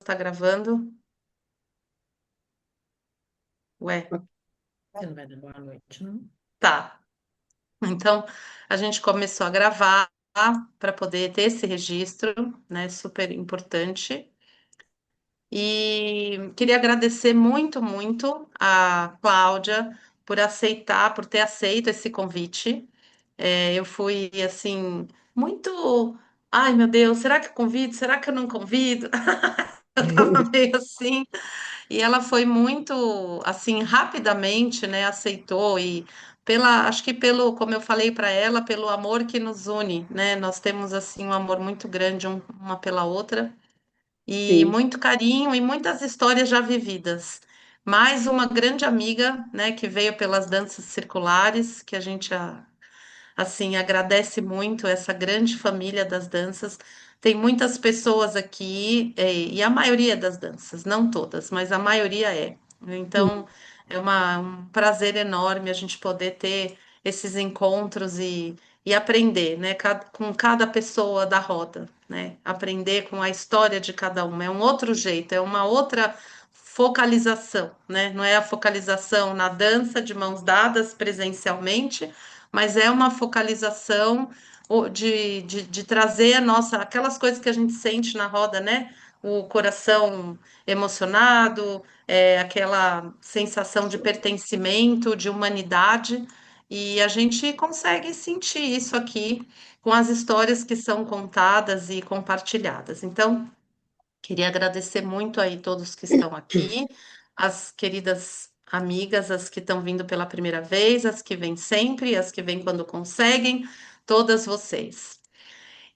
tá gravando? Ué, Você não vai dar boa noite, não? tá. Então, a gente começou a gravar para poder ter esse registro, né? Super importante. E queria agradecer muito, muito a Cláudia por ter aceito esse convite. Eu fui assim, muito. Ai, meu Deus, será que eu convido? Será que eu não convido? Eu tava meio assim. E ela foi muito, assim, rapidamente, né, aceitou e acho que pelo, como eu falei para ela, pelo amor que nos une, né? Nós temos assim um amor muito grande uma pela outra e Sim. muito carinho e muitas histórias já vividas. Mais uma grande amiga, né, que veio pelas danças circulares, que a gente assim, agradece muito essa grande família das danças. Tem muitas pessoas aqui, e a maioria das danças, não todas, mas a maioria é. Então, é um prazer enorme a gente poder ter esses encontros e aprender, né, com cada pessoa da roda, né? Aprender com a história de cada uma. É um outro jeito, é uma outra focalização, né? Não é a focalização na dança de mãos dadas presencialmente, mas é uma focalização de trazer aquelas coisas que a gente sente na roda, né? O coração emocionado, aquela sensação de pertencimento, de humanidade, e a gente consegue sentir isso aqui com as histórias que são contadas e compartilhadas. Então, queria agradecer muito aí todos que estão aqui, as queridas amigas, as que estão vindo pela primeira vez, as que vêm sempre, as que vêm quando conseguem, todas vocês.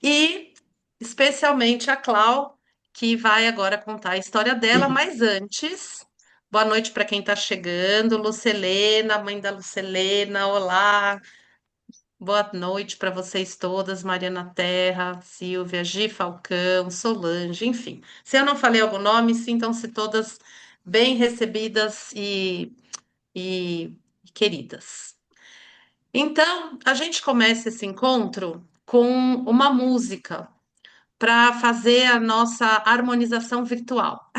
E especialmente a Clau, que vai agora contar a história dela, mas antes, boa noite para quem está chegando, Lucelena, mãe da Lucelena, olá. Boa noite para vocês todas, Mariana Terra, Silvia, Gi Falcão, Solange, enfim. Se eu não falei algum nome, sintam-se todas bem recebidas e queridas. Então, a gente começa esse encontro com uma música para fazer a nossa harmonização virtual.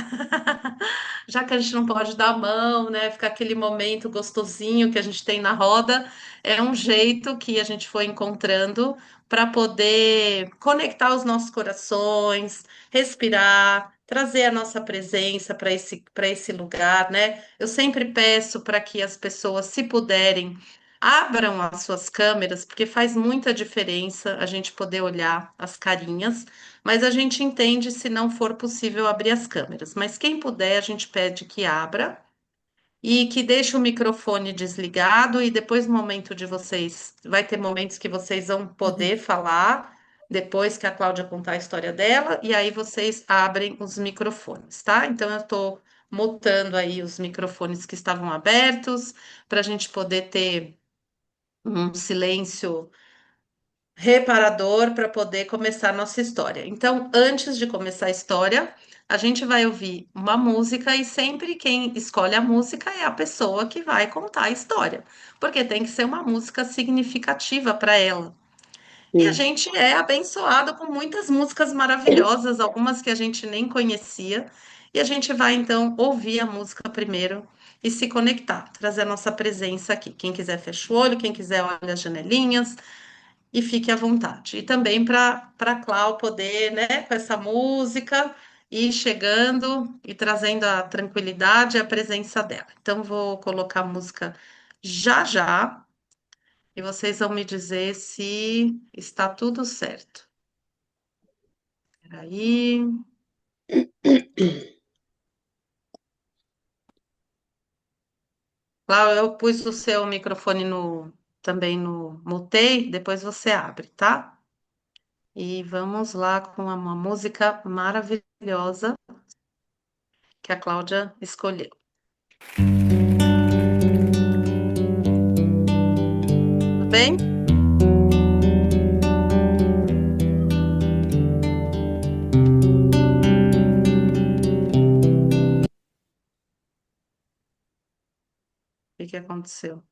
Já que a gente não pode dar a mão, né, ficar aquele momento gostosinho que a gente tem na roda, é um jeito que a gente foi encontrando para poder conectar os nossos corações, respirar, trazer a nossa presença para esse lugar, né? Eu sempre peço para que as pessoas, se puderem, abram as suas câmeras, porque faz muita diferença a gente poder olhar as carinhas, mas a gente entende se não for possível abrir as câmeras. Mas quem puder, a gente pede que abra e que deixe o microfone desligado e depois no momento de vocês, vai ter momentos que vocês vão poder falar depois que a Cláudia contar a história dela e aí vocês abrem os microfones, tá? Então eu estou mutando aí os microfones que estavam abertos para a gente poder ter um silêncio reparador para poder começar a nossa história. Então, antes de começar a história, a gente vai ouvir uma música e sempre quem escolhe a música é a pessoa que vai contar a história, porque tem que ser uma música significativa para ela. E a Sim. gente é abençoado com muitas músicas maravilhosas, algumas que a gente nem conhecia, e a gente vai então ouvir a música primeiro e se conectar, trazer a nossa presença aqui. Quem quiser fecha o olho, quem quiser olha as janelinhas, e fique à vontade. E também para a Clau poder, né, com essa música, ir chegando e trazendo a tranquilidade e a presença dela. Então, vou colocar a música já já e vocês vão me dizer se está tudo certo. Peraí. Clau, eu pus o seu microfone também no mutei, depois você abre, tá? E vamos lá com uma música maravilhosa que a Cláudia escolheu. Tudo bem? O que que aconteceu?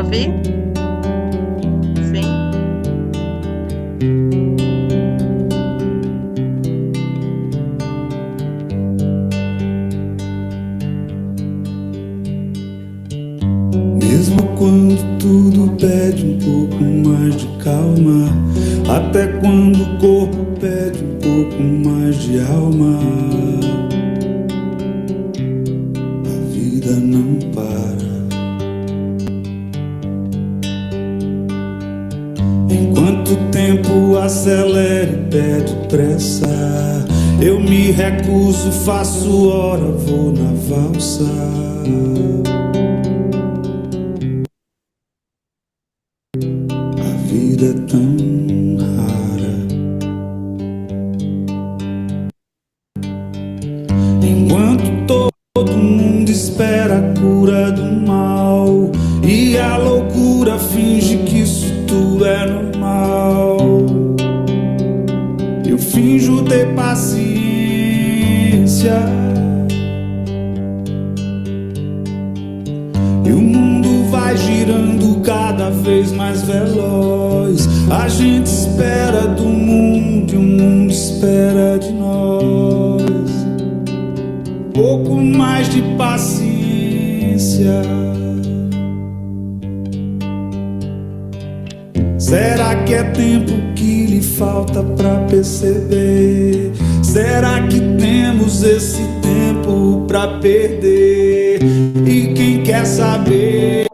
ouvir? Sim. Mesmo quando tudo pede um pouco mais de calma, até quando o corpo pede um pouco mais de alma, a vida não para. Enquanto o tempo acelera e pede pressa, eu me recuso, faço hora, vou na valsa. A vida é tão rara. Enquanto todo mundo espera a cura do mal e a loucura finge que isso tudo é normal, eu finjo ter paciência. E o mundo vai girando cada vez mais veloz. A gente espera do mundo e o mundo espera de nós. Pouco mais de paciência. Será que é tempo que lhe falta pra perceber? Será que temos esse tempo pra perder? E quem quer saber?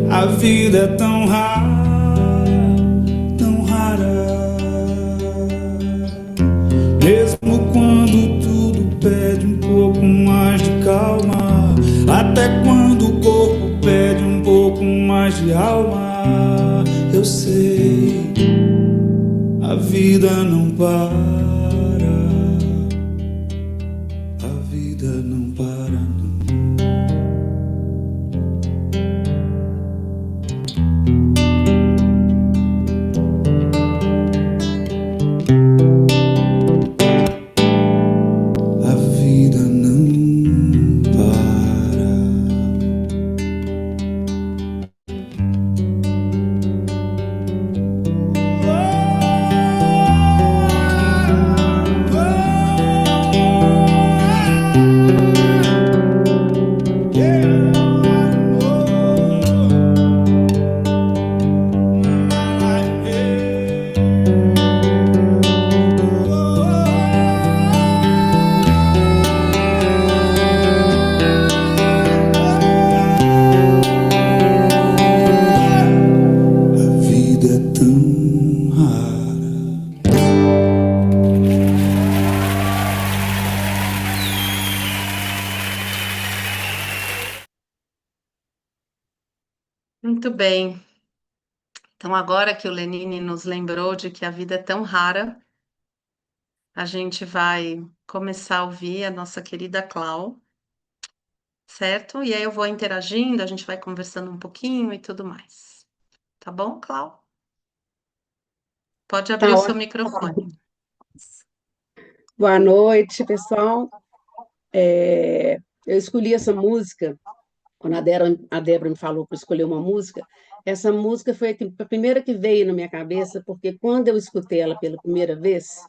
A vida é tão rara, tão rara. Mesmo quando tudo pede um pouco mais de calma, até quando o corpo pede um pouco mais de alma, eu sei, a vida não para. A vida não para, não. A vida não para. A vida é tão rara. Muito bem. Então, agora que o Lenine nos lembrou de que a vida é tão rara, a gente vai começar a ouvir a nossa querida Clau, certo? E aí eu vou interagindo, a gente vai conversando um pouquinho e tudo mais. Tá bom, Clau? Pode abrir Tá o seu ótimo. microfone. Boa noite, pessoal. Eu escolhi essa música, quando a Débora me falou para escolher uma música, essa música foi a primeira que veio na minha cabeça, porque quando eu escutei ela pela primeira vez,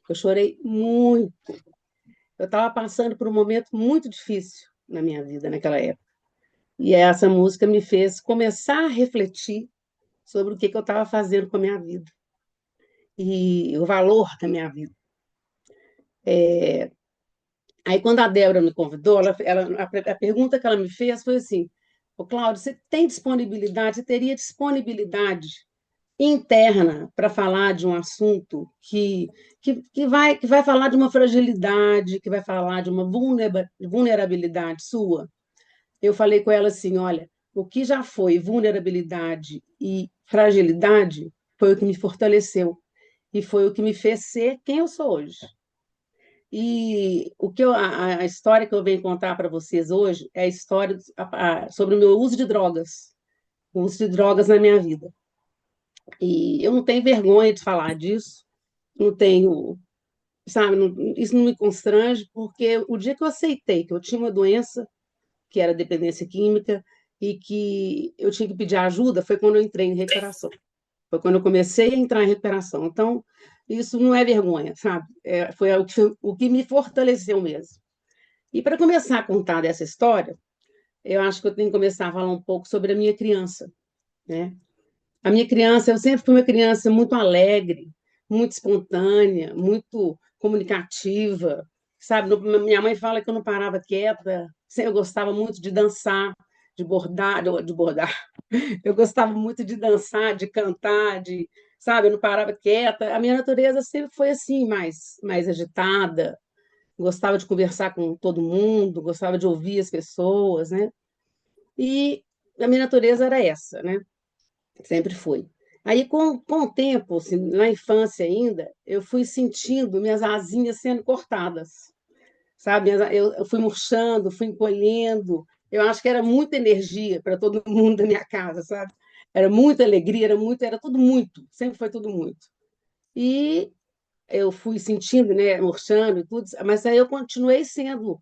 eu chorei muito. Eu estava passando por um momento muito difícil na minha vida naquela época. E essa música me fez começar a refletir sobre o que eu estava fazendo com a minha vida e o valor da minha vida. Aí, quando a Débora me convidou, a pergunta que ela me fez foi assim: Ô, Cláudio, você tem disponibilidade, você teria disponibilidade interna para falar de um assunto que vai falar de uma fragilidade, que vai falar de uma vulnerabilidade sua? Eu falei com ela assim: olha, o que já foi vulnerabilidade e fragilidade foi o que me fortaleceu e foi o que me fez ser quem eu sou hoje. E a história que eu venho contar para vocês hoje é a história sobre o meu uso de drogas, o uso de drogas na minha vida. E eu não tenho vergonha de falar disso, não tenho, sabe, isso não me constrange, porque o dia que eu aceitei que eu tinha uma doença, que era dependência química, e que eu tinha que pedir ajuda foi quando eu entrei em recuperação. Foi quando eu comecei a entrar em recuperação. Então, isso não é vergonha, sabe? Foi o que me fortaleceu mesmo. E para começar a contar dessa história, eu acho que eu tenho que começar a falar um pouco sobre a minha criança, né? A minha criança, eu sempre fui uma criança muito alegre, muito espontânea, muito comunicativa, sabe? Minha mãe fala que eu não parava quieta, eu gostava muito de dançar, de bordar. Eu gostava muito de dançar, de cantar, sabe? Eu não parava quieta. A minha natureza sempre foi assim, mais agitada. Gostava de conversar com todo mundo, gostava de ouvir as pessoas, né? E a minha natureza era essa, né? Sempre foi. Aí, com o tempo, assim, na infância ainda, eu fui sentindo minhas asinhas sendo cortadas, sabe? Eu fui murchando, fui encolhendo. Eu acho que era muita energia para todo mundo da minha casa, sabe? Era muita alegria, era tudo muito, sempre foi tudo muito. E eu fui sentindo, né, murchando e tudo, mas aí eu continuei sendo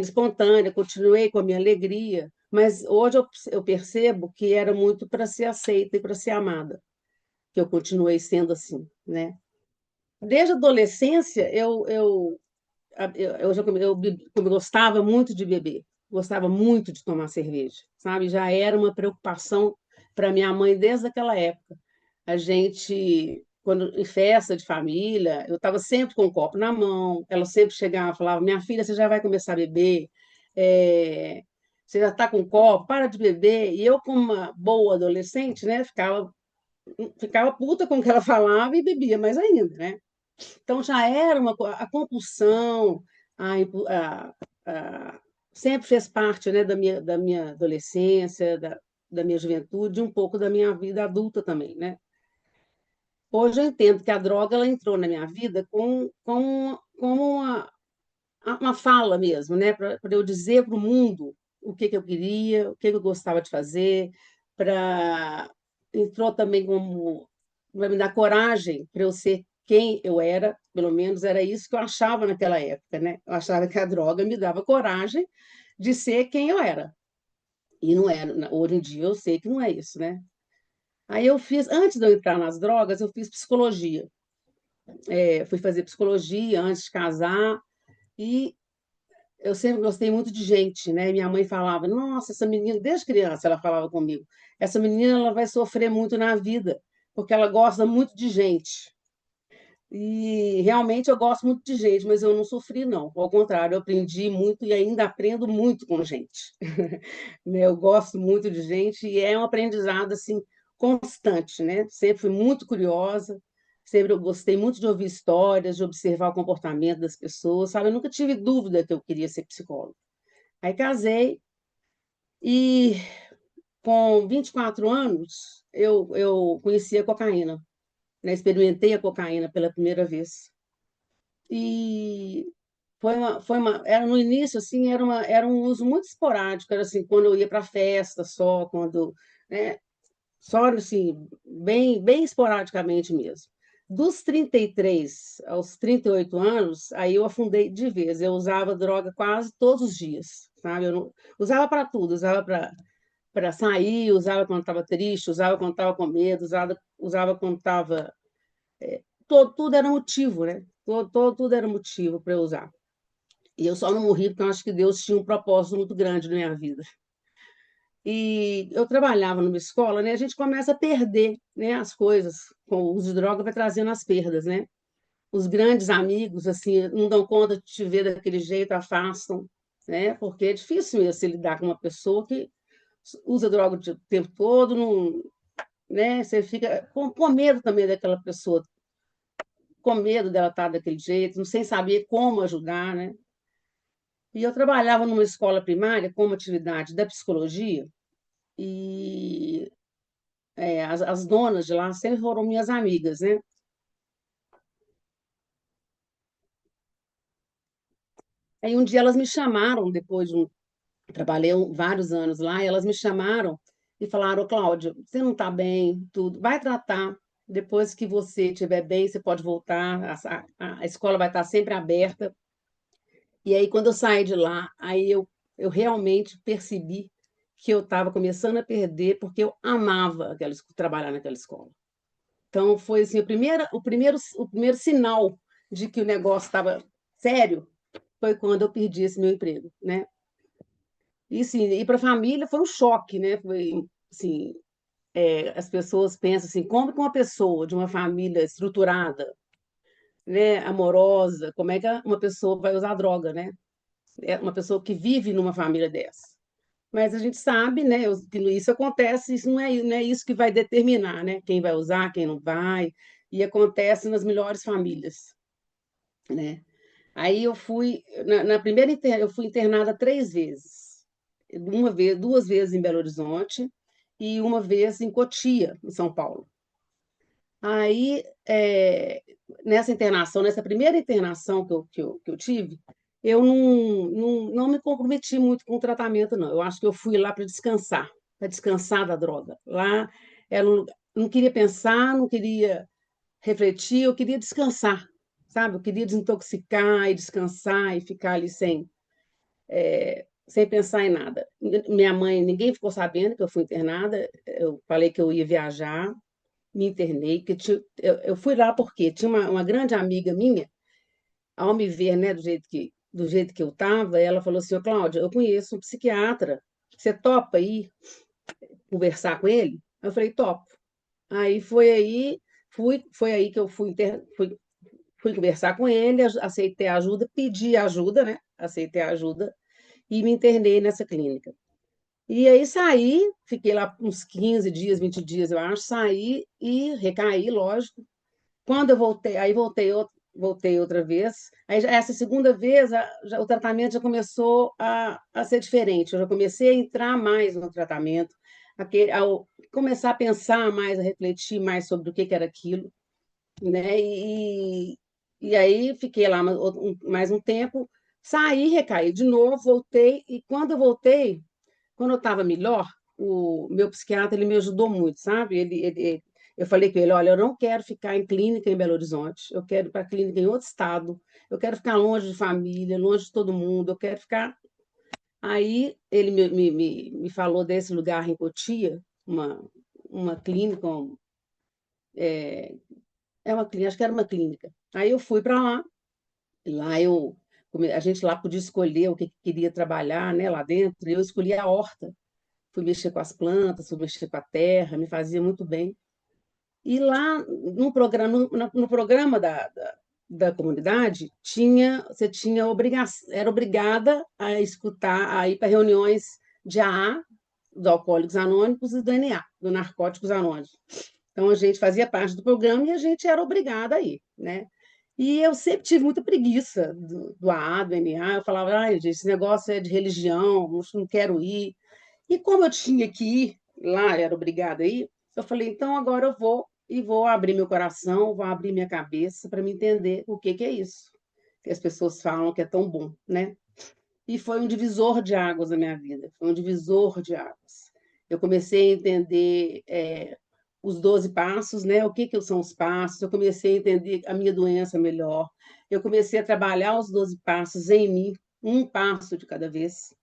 espontânea, continuei com a minha alegria, mas hoje eu percebo que era muito para ser aceita e para ser amada, que eu continuei sendo assim, né? Desde a adolescência, eu gostava muito de beber, gostava muito de tomar cerveja, sabe? Já era uma preocupação para minha mãe desde aquela época. A gente, quando em festa de família, eu estava sempre com um copo na mão, ela sempre chegava e falava: Minha filha, você já vai começar a beber? É, você já está com um copo, para de beber. E eu, como uma boa adolescente, né, ficava puta com o que ela falava e bebia mais ainda, né? Então já era a compulsão, a, impu- a- sempre fez parte, né, da minha adolescência, da minha juventude, um pouco da minha vida adulta também, né? Hoje eu entendo que a droga ela entrou na minha vida como uma fala mesmo, né? Para eu dizer para o mundo o que eu queria, o que eu gostava de fazer, para entrou também como vai me dar coragem para eu ser quem eu era, pelo menos era isso que eu achava naquela época, né? Eu achava que a droga me dava coragem de ser quem eu era. E não era. Hoje em dia eu sei que não é isso, né? Aí antes de eu entrar nas drogas, eu fiz psicologia. Fui fazer psicologia antes de casar e eu sempre gostei muito de gente, né? Minha mãe falava: Nossa, essa menina, desde criança ela falava comigo, essa menina ela vai sofrer muito na vida, porque ela gosta muito de gente. E realmente eu gosto muito de gente, mas eu não sofri, não. Ao contrário, eu aprendi muito e ainda aprendo muito com gente. Né? Eu gosto muito de gente e é um aprendizado assim constante, né? Sempre fui muito curiosa, sempre eu gostei muito de ouvir histórias, de observar o comportamento das pessoas, sabe? Eu nunca tive dúvida que eu queria ser psicóloga. Aí casei e com 24 anos eu conheci a cocaína, né? Experimentei a cocaína pela primeira vez. E era no início assim, era um uso muito esporádico, era assim, quando eu ia para festa só, né, só assim, bem esporadicamente mesmo. Dos 33 aos 38 anos, aí eu afundei de vez. Eu usava droga quase todos os dias, sabe? Eu não, usava para tudo, usava para sair, usava quando estava triste, usava quando estava com medo, usava quando estava. Tudo era motivo, né? Tudo era motivo para eu usar. E eu só não morri porque eu acho que Deus tinha um propósito muito grande na minha vida. E eu trabalhava numa escola, né? A gente começa a perder, né, as coisas. Com o uso de droga vai trazendo as perdas, né? Os grandes amigos, assim, não dão conta de te ver daquele jeito, afastam, né? Porque é difícil mesmo se lidar com uma pessoa que usa droga o tempo todo, não, né? Você fica com medo também daquela pessoa, com medo dela estar daquele jeito, não sem saber como ajudar, né? E eu trabalhava numa escola primária como atividade da psicologia e as donas de lá sempre foram minhas amigas, né? Aí um dia elas me chamaram, trabalhei vários anos lá, e elas me chamaram e falaram: "Ô, Cláudia, você não está bem, tudo, vai tratar. Depois que você estiver bem, você pode voltar, a escola vai estar sempre aberta." E aí, quando eu saí de lá, aí eu realmente percebi que eu estava começando a perder, porque eu amava trabalhar naquela escola. Então, foi assim, o primeiro sinal de que o negócio estava sério foi quando eu perdi esse meu emprego, né? E, sim, e para a família foi um choque, né? Foi, assim, as pessoas pensam assim, como que uma pessoa de uma família estruturada, né, amorosa, como é que uma pessoa vai usar droga, né? É uma pessoa que vive numa família dessa. Mas a gente sabe, né, que isso acontece, isso não é isso que vai determinar, né, quem vai usar, quem não vai, e acontece nas melhores famílias, né? Aí eu fui, na primeira, eu fui internada 3 vezes. Uma vez, 2 vezes em Belo Horizonte e uma vez em Cotia, em São Paulo. Aí, nessa primeira internação que eu tive, eu não me comprometi muito com o tratamento, não. Eu acho que eu fui lá para descansar da droga. Lá, eu não queria pensar, não queria refletir, eu queria descansar, sabe? Eu queria desintoxicar e descansar e ficar ali sem pensar em nada. Minha mãe, ninguém ficou sabendo que eu fui internada, eu falei que eu ia viajar, me internei, eu fui lá porque tinha uma grande amiga minha, ao me ver, né, do jeito que eu estava, ela falou assim, ô, Cláudia, eu conheço um psiquiatra, você topa ir conversar com ele? Eu falei, topo. Aí foi aí que eu fui conversar com ele, aceitei a ajuda, pedi ajuda, né? Aceitei a ajuda e me internei nessa clínica. E aí saí, fiquei lá uns 15 dias, 20 dias, eu acho, saí e recaí, lógico. Quando eu voltei, aí voltei outra vez. Aí, essa segunda vez, o tratamento já começou a ser diferente. Eu já comecei a entrar mais no tratamento, ao começar a pensar mais, a refletir mais sobre o que era aquilo, né? E aí fiquei lá mais um tempo, saí, recaí de novo, voltei. E quando eu estava melhor, o meu psiquiatra ele me ajudou muito, sabe? Eu falei com ele, olha, eu não quero ficar em clínica em Belo Horizonte, eu quero ir para clínica em outro estado, eu quero ficar longe de família, longe de todo mundo, eu quero ficar. Aí ele me falou desse lugar em Cotia, uma clínica, uma clínica, acho que era uma clínica. Aí eu fui para lá, e lá a gente lá podia escolher o que queria trabalhar, né, lá dentro, e eu escolhi a horta. Fui mexer com as plantas, fui mexer com a terra, me fazia muito bem. E lá no programa da comunidade, era obrigada a escutar, a ir para reuniões de AA, do Alcoólicos Anônimos e do NA, do Narcóticos Anônimos. Então, a gente fazia parte do programa e a gente era obrigada a ir, né? E eu sempre tive muita preguiça do AA, do NA. Eu falava, ai, gente, esse negócio é de religião, não quero ir. E como eu tinha que ir lá, era obrigada a ir, eu falei, então agora eu vou abrir meu coração, vou abrir minha cabeça para me entender o que que é isso, que as pessoas falam que é tão bom, né? E foi um divisor de águas na minha vida, foi um divisor de águas. Eu comecei a entender os 12 passos, né? O que que são os passos, eu comecei a entender a minha doença melhor, eu comecei a trabalhar os 12 passos em mim, um passo de cada vez.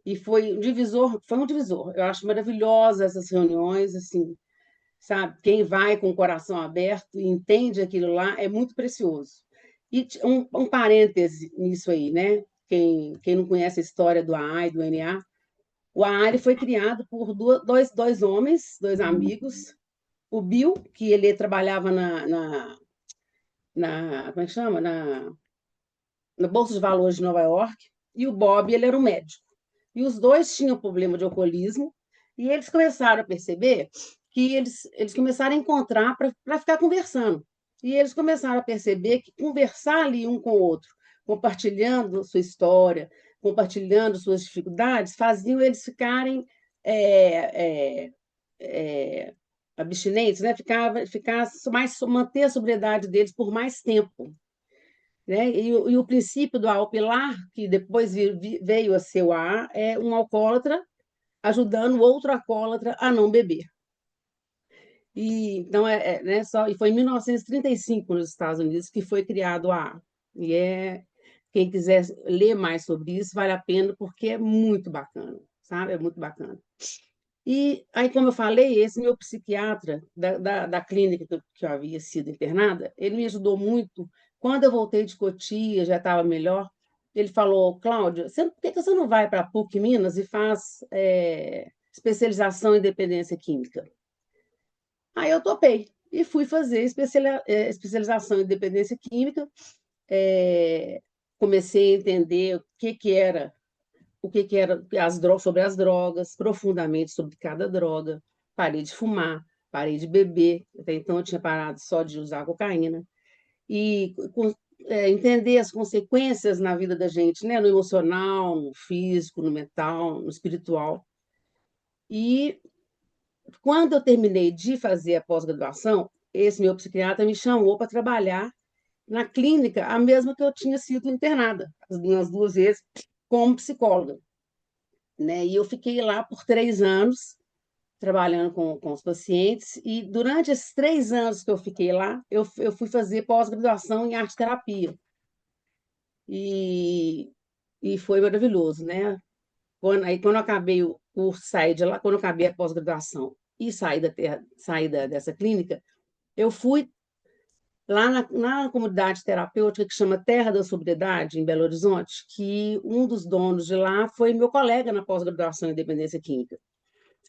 E foi um divisor. Eu acho maravilhosa essas reuniões, assim, sabe? Quem vai com o coração aberto e entende aquilo lá é muito precioso. E um parêntese nisso aí, né? Quem não conhece a história do AA e do NA, o AA ele foi criado por dois homens, dois amigos. O Bill, que ele trabalhava como é que chama? Na Bolsa de Valores de Nova York, e o Bob, ele era um médico. E os dois tinham problema de alcoolismo, e eles começaram a perceber que eles começaram a encontrar para ficar conversando. E eles começaram a perceber que conversar ali um com o outro, compartilhando sua história, compartilhando suas dificuldades, faziam eles ficarem é, é, é, abstinentes, né? Manter a sobriedade deles por mais tempo, né? E o princípio do AA, o pilar, que depois veio a ser o AA, é um alcoólatra ajudando outro alcoólatra a não beber. Então, e foi em 1935, nos Estados Unidos, que foi criado o AA. Quem quiser ler mais sobre isso, vale a pena, porque é muito bacana, sabe? É muito bacana. E aí, como eu falei, esse meu psiquiatra da clínica que eu havia sido internada, ele me ajudou muito. Quando eu voltei de Cotia, já estava melhor, ele falou, Cláudia, por que que você não vai para a PUC Minas e faz especialização em dependência química? Aí eu topei e fui fazer especialização em dependência química. eh, Comecei a entender o que que era sobre as drogas, profundamente sobre cada droga. Parei de fumar, parei de beber. Até então eu tinha parado só de usar cocaína. E entender as consequências na vida da gente, né? No emocional, no físico, no mental, no espiritual. E quando eu terminei de fazer a pós-graduação, esse meu psiquiatra me chamou para trabalhar na clínica, a mesma que eu tinha sido internada, nas duas vezes, como psicóloga, né? E eu fiquei lá por 3 anos, trabalhando com os pacientes, e durante esses 3 anos que eu fiquei lá, eu fui fazer pós-graduação em arte-terapia, e, e foi maravilhoso, né? Quando eu acabei o curso, saí de lá, quando eu acabei a pós-graduação e saí dessa clínica, eu fui lá na comunidade terapêutica que chama Terra da Sobriedade, em Belo Horizonte, que um dos donos de lá foi meu colega na pós-graduação em dependência química.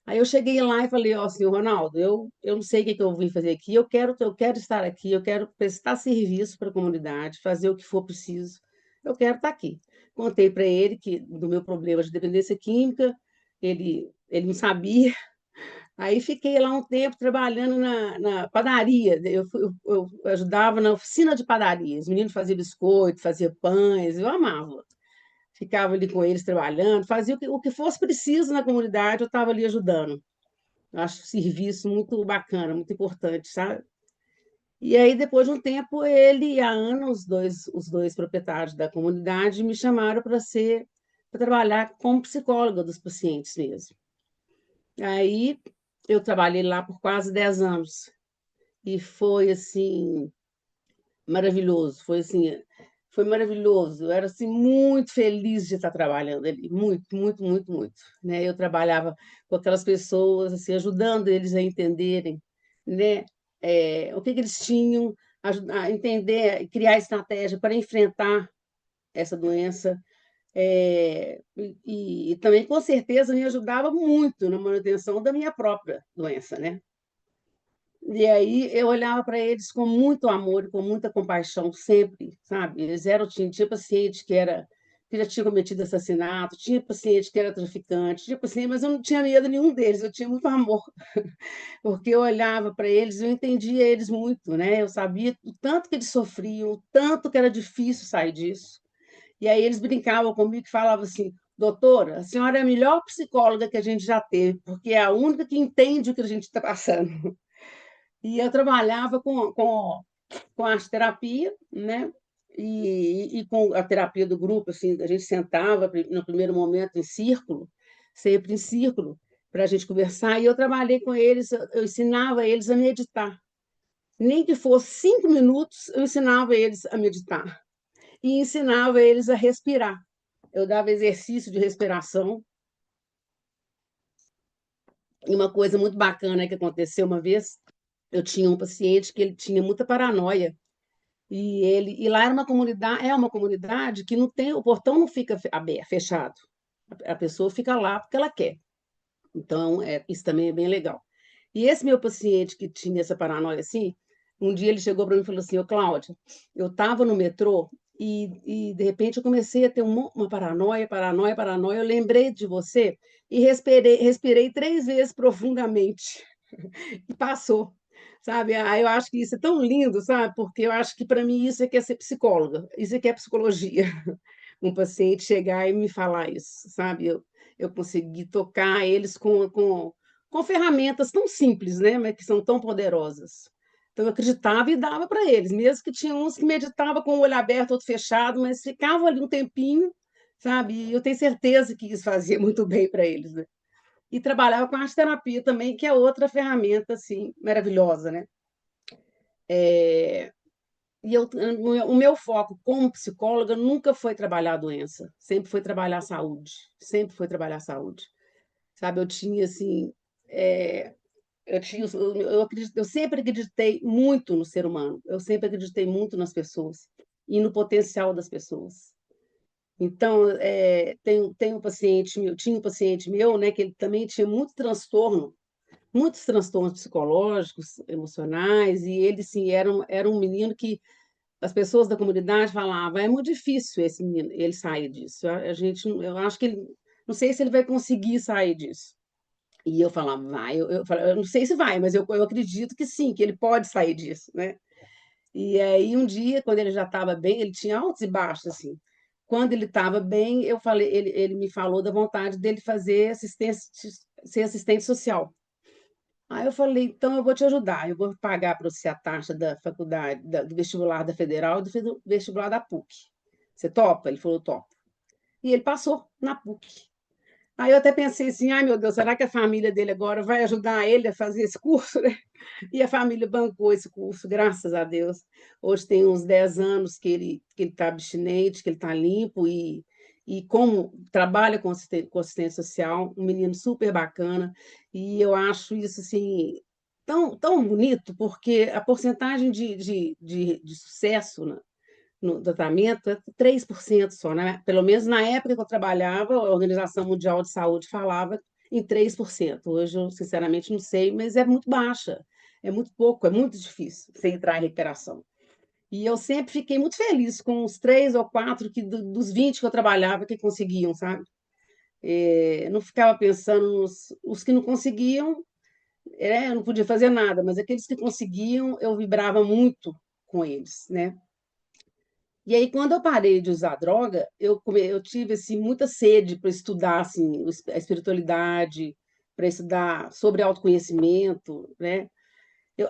Aí eu cheguei lá e falei, ó, senhor Ronaldo, eu não sei o que que eu vim fazer aqui, eu quero estar aqui, eu quero prestar serviço para a comunidade, fazer o que for preciso, eu quero estar aqui. Contei para ele que do meu problema de dependência química, ele não sabia. Aí fiquei lá um tempo trabalhando na padaria. Eu ajudava na oficina de padaria. Os meninos faziam biscoito, faziam pães, eu amava. Ficava ali com eles trabalhando, fazia o que fosse preciso na comunidade, eu estava ali ajudando. Eu acho o serviço muito bacana, muito importante, sabe? E aí, depois de um tempo, ele e a Ana, os dois proprietários da comunidade, me chamaram para trabalhar como psicóloga dos pacientes mesmo. Aí eu trabalhei lá por quase 10 anos e foi assim maravilhoso, foi maravilhoso. Eu era assim muito feliz de estar trabalhando ali, muito, muito, muito, muito, né? Eu trabalhava com aquelas pessoas assim, ajudando eles a entenderem, né? O que que eles tinham, a entender, criar estratégia para enfrentar essa doença. E também, com certeza, me ajudava muito na manutenção da minha própria doença, né? E aí eu olhava para eles com muito amor e com muita compaixão sempre, sabe? Tinha paciente que já tinha cometido assassinato, tinha paciente que era traficante, tinha paciente, mas eu não tinha medo nenhum deles, eu tinha muito amor, porque eu olhava para eles, eu entendia eles muito, né? Eu sabia o tanto que eles sofriam, o tanto que era difícil sair disso. E aí eles brincavam comigo e falavam assim: doutora, a senhora é a melhor psicóloga que a gente já teve, porque é a única que entende o que a gente está passando. E eu trabalhava com arte terapia, né? E com a terapia do grupo, assim, a gente sentava no primeiro momento em círculo, sempre em círculo, para a gente conversar, e eu trabalhei com eles, eu ensinava eles a meditar. Nem que fosse 5 minutos, eu ensinava eles a meditar. E ensinava eles a respirar. Eu dava exercício de respiração. E uma coisa muito bacana que aconteceu uma vez, eu tinha um paciente que ele tinha muita paranoia. E lá era uma comunidade que não tem, o portão não fica aberto, fechado. A pessoa fica lá porque ela quer. Então, isso também é bem legal. E esse meu paciente que tinha essa paranoia assim, um dia ele chegou para mim e falou assim: Ô Cláudia, eu estava no metrô e de repente eu comecei a ter uma paranoia, paranoia, paranoia. Eu lembrei de você e respirei 3 vezes profundamente e passou. Sabe? Eu acho que isso é tão lindo, sabe? Porque eu acho que para mim isso é que é ser psicóloga, isso é que é psicologia. Um paciente chegar e me falar isso, sabe? Eu consegui tocar eles com ferramentas tão simples, né? Mas que são tão poderosas. Então, eu acreditava e dava para eles, mesmo que tinha uns que meditavam com o olho aberto, outro fechado, mas ficavam ali um tempinho, sabe? E eu tenho certeza que isso fazia muito bem para eles, né? E trabalhava com arte terapia também, que é outra ferramenta assim maravilhosa, né? É, o meu foco como psicóloga nunca foi trabalhar a doença, sempre foi trabalhar a saúde, sempre foi trabalhar a saúde. sabe? Eu tinha, assim, é, eu sempre acreditei muito no ser humano, eu sempre acreditei muito nas pessoas e no potencial das pessoas. Então, tem um paciente meu, tinha um paciente meu, né, que ele também tinha muito transtorno, muitos transtornos psicológicos, emocionais, e ele, sim, era um menino que as pessoas da comunidade falavam, é muito difícil esse menino, ele sair disso. Eu acho que ele, não sei se ele vai conseguir sair disso. E eu falava, vai, eu não sei se vai, mas eu acredito que sim, que ele pode sair disso, né? E aí um dia, quando ele já estava bem, ele tinha altos e baixos, assim. Quando ele estava bem, eu falei, ele me falou da vontade dele fazer assistência, ser assistente social. Aí eu falei, então eu vou te ajudar, eu vou pagar para você a taxa da faculdade, do vestibular da Federal e do vestibular da PUC. Você topa? Ele falou, topa. E ele passou na PUC. Aí eu até pensei assim, ai meu Deus, será que a família dele agora vai ajudar ele a fazer esse curso, né? E a família bancou esse curso, graças a Deus. Hoje tem uns 10 anos que ele está abstinente, que ele está limpo e como trabalha com assistente social, um menino super bacana. E eu acho isso assim, tão bonito, porque a porcentagem de sucesso no tratamento é 3% só, né? Pelo menos na época que eu trabalhava, a Organização Mundial de Saúde falava em 3%. Hoje eu, sinceramente, não sei, mas é muito baixa, é muito pouco, é muito difícil você entrar em recuperação. E eu sempre fiquei muito feliz com os 3 ou 4 dos 20 que eu trabalhava que conseguiam, sabe? Não ficava pensando os que não conseguiam, eu não podia fazer nada, mas aqueles que conseguiam, eu vibrava muito com eles, né? E aí, quando eu parei de usar droga, eu tive assim, muita sede para estudar assim, a espiritualidade, para estudar sobre autoconhecimento, né?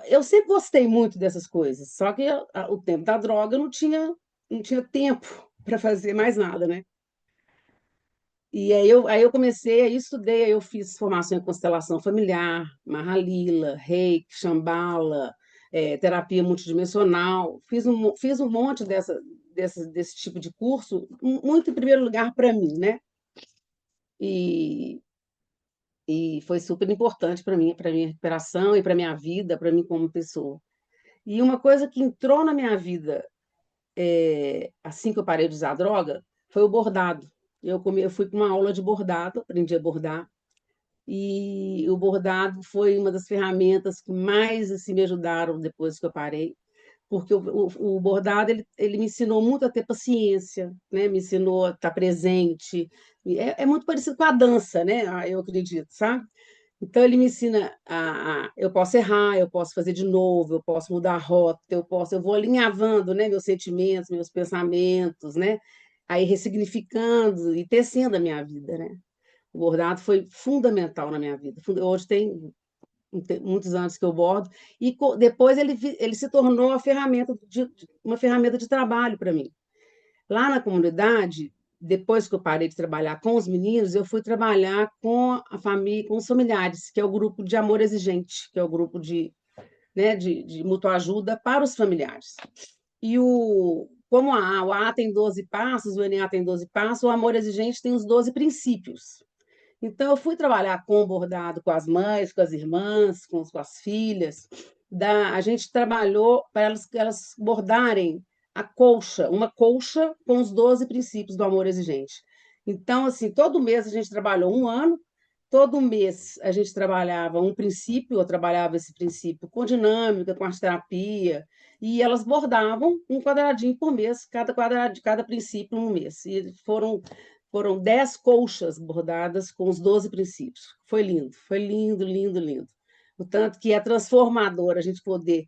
Eu sempre gostei muito dessas coisas, só que o tempo da droga eu não tinha tempo para fazer mais nada, né? E aí eu comecei, aí estudei, aí eu fiz formação em constelação familiar, Mahalila, Reiki, Shambhala, terapia multidimensional, fiz um monte desse tipo de curso, muito em primeiro lugar para mim, né? E, e foi super importante para minha recuperação e para minha vida, para mim como pessoa. E uma coisa que entrou na minha vida assim que eu parei de usar droga foi o bordado. Eu fui para uma aula de bordado, aprendi a bordar. E o bordado foi uma das ferramentas que mais assim, me ajudaram depois que eu parei, porque o bordado ele me ensinou muito a ter paciência, né? Me ensinou a estar presente. É muito parecido com a dança, né? Eu acredito, sabe? Então ele me ensina eu posso errar, eu posso fazer de novo, eu posso mudar a rota, eu vou alinhavando, né, meus sentimentos, meus pensamentos, né? Aí ressignificando e tecendo a minha vida, né? O bordado foi fundamental na minha vida. Hoje tem muitos anos que eu bordo e depois ele se tornou uma ferramenta de trabalho para mim. Lá na comunidade, depois que eu parei de trabalhar com os meninos, eu fui trabalhar com a família, com os familiares, que é o grupo de amor exigente, que é o grupo né, de mútua ajuda para os familiares. E como o A tem 12 passos, o NA tem 12 passos, o amor exigente tem os 12 princípios. Então, eu fui trabalhar com o bordado com as mães, com as irmãs, com as filhas. A gente trabalhou para elas bordarem uma colcha com os 12 princípios do amor exigente. Então, assim, todo mês a gente trabalhou um ano, todo mês a gente trabalhava um princípio, eu trabalhava esse princípio com dinâmica, com arte terapia, e elas bordavam um quadradinho por mês, cada princípio um mês. E foram 10 colchas bordadas com os 12 princípios. Foi lindo, lindo, lindo. O tanto que é transformador a gente poder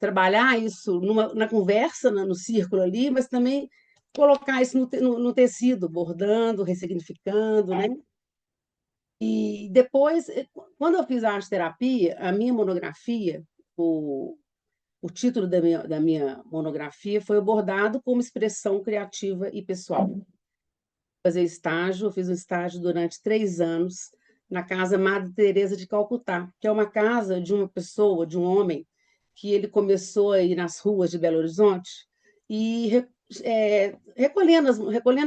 trabalhar isso na conversa, no círculo ali, mas também colocar isso no tecido, bordando, ressignificando, né? E depois, quando eu fiz a arte terapia, a minha monografia, o título da minha monografia foi o bordado como expressão criativa e pessoal. Eu fiz um estágio durante 3 anos na Casa Madre Teresa de Calcutá, que é uma casa de uma pessoa, de um homem, que ele começou a ir nas ruas de Belo Horizonte e recolhendo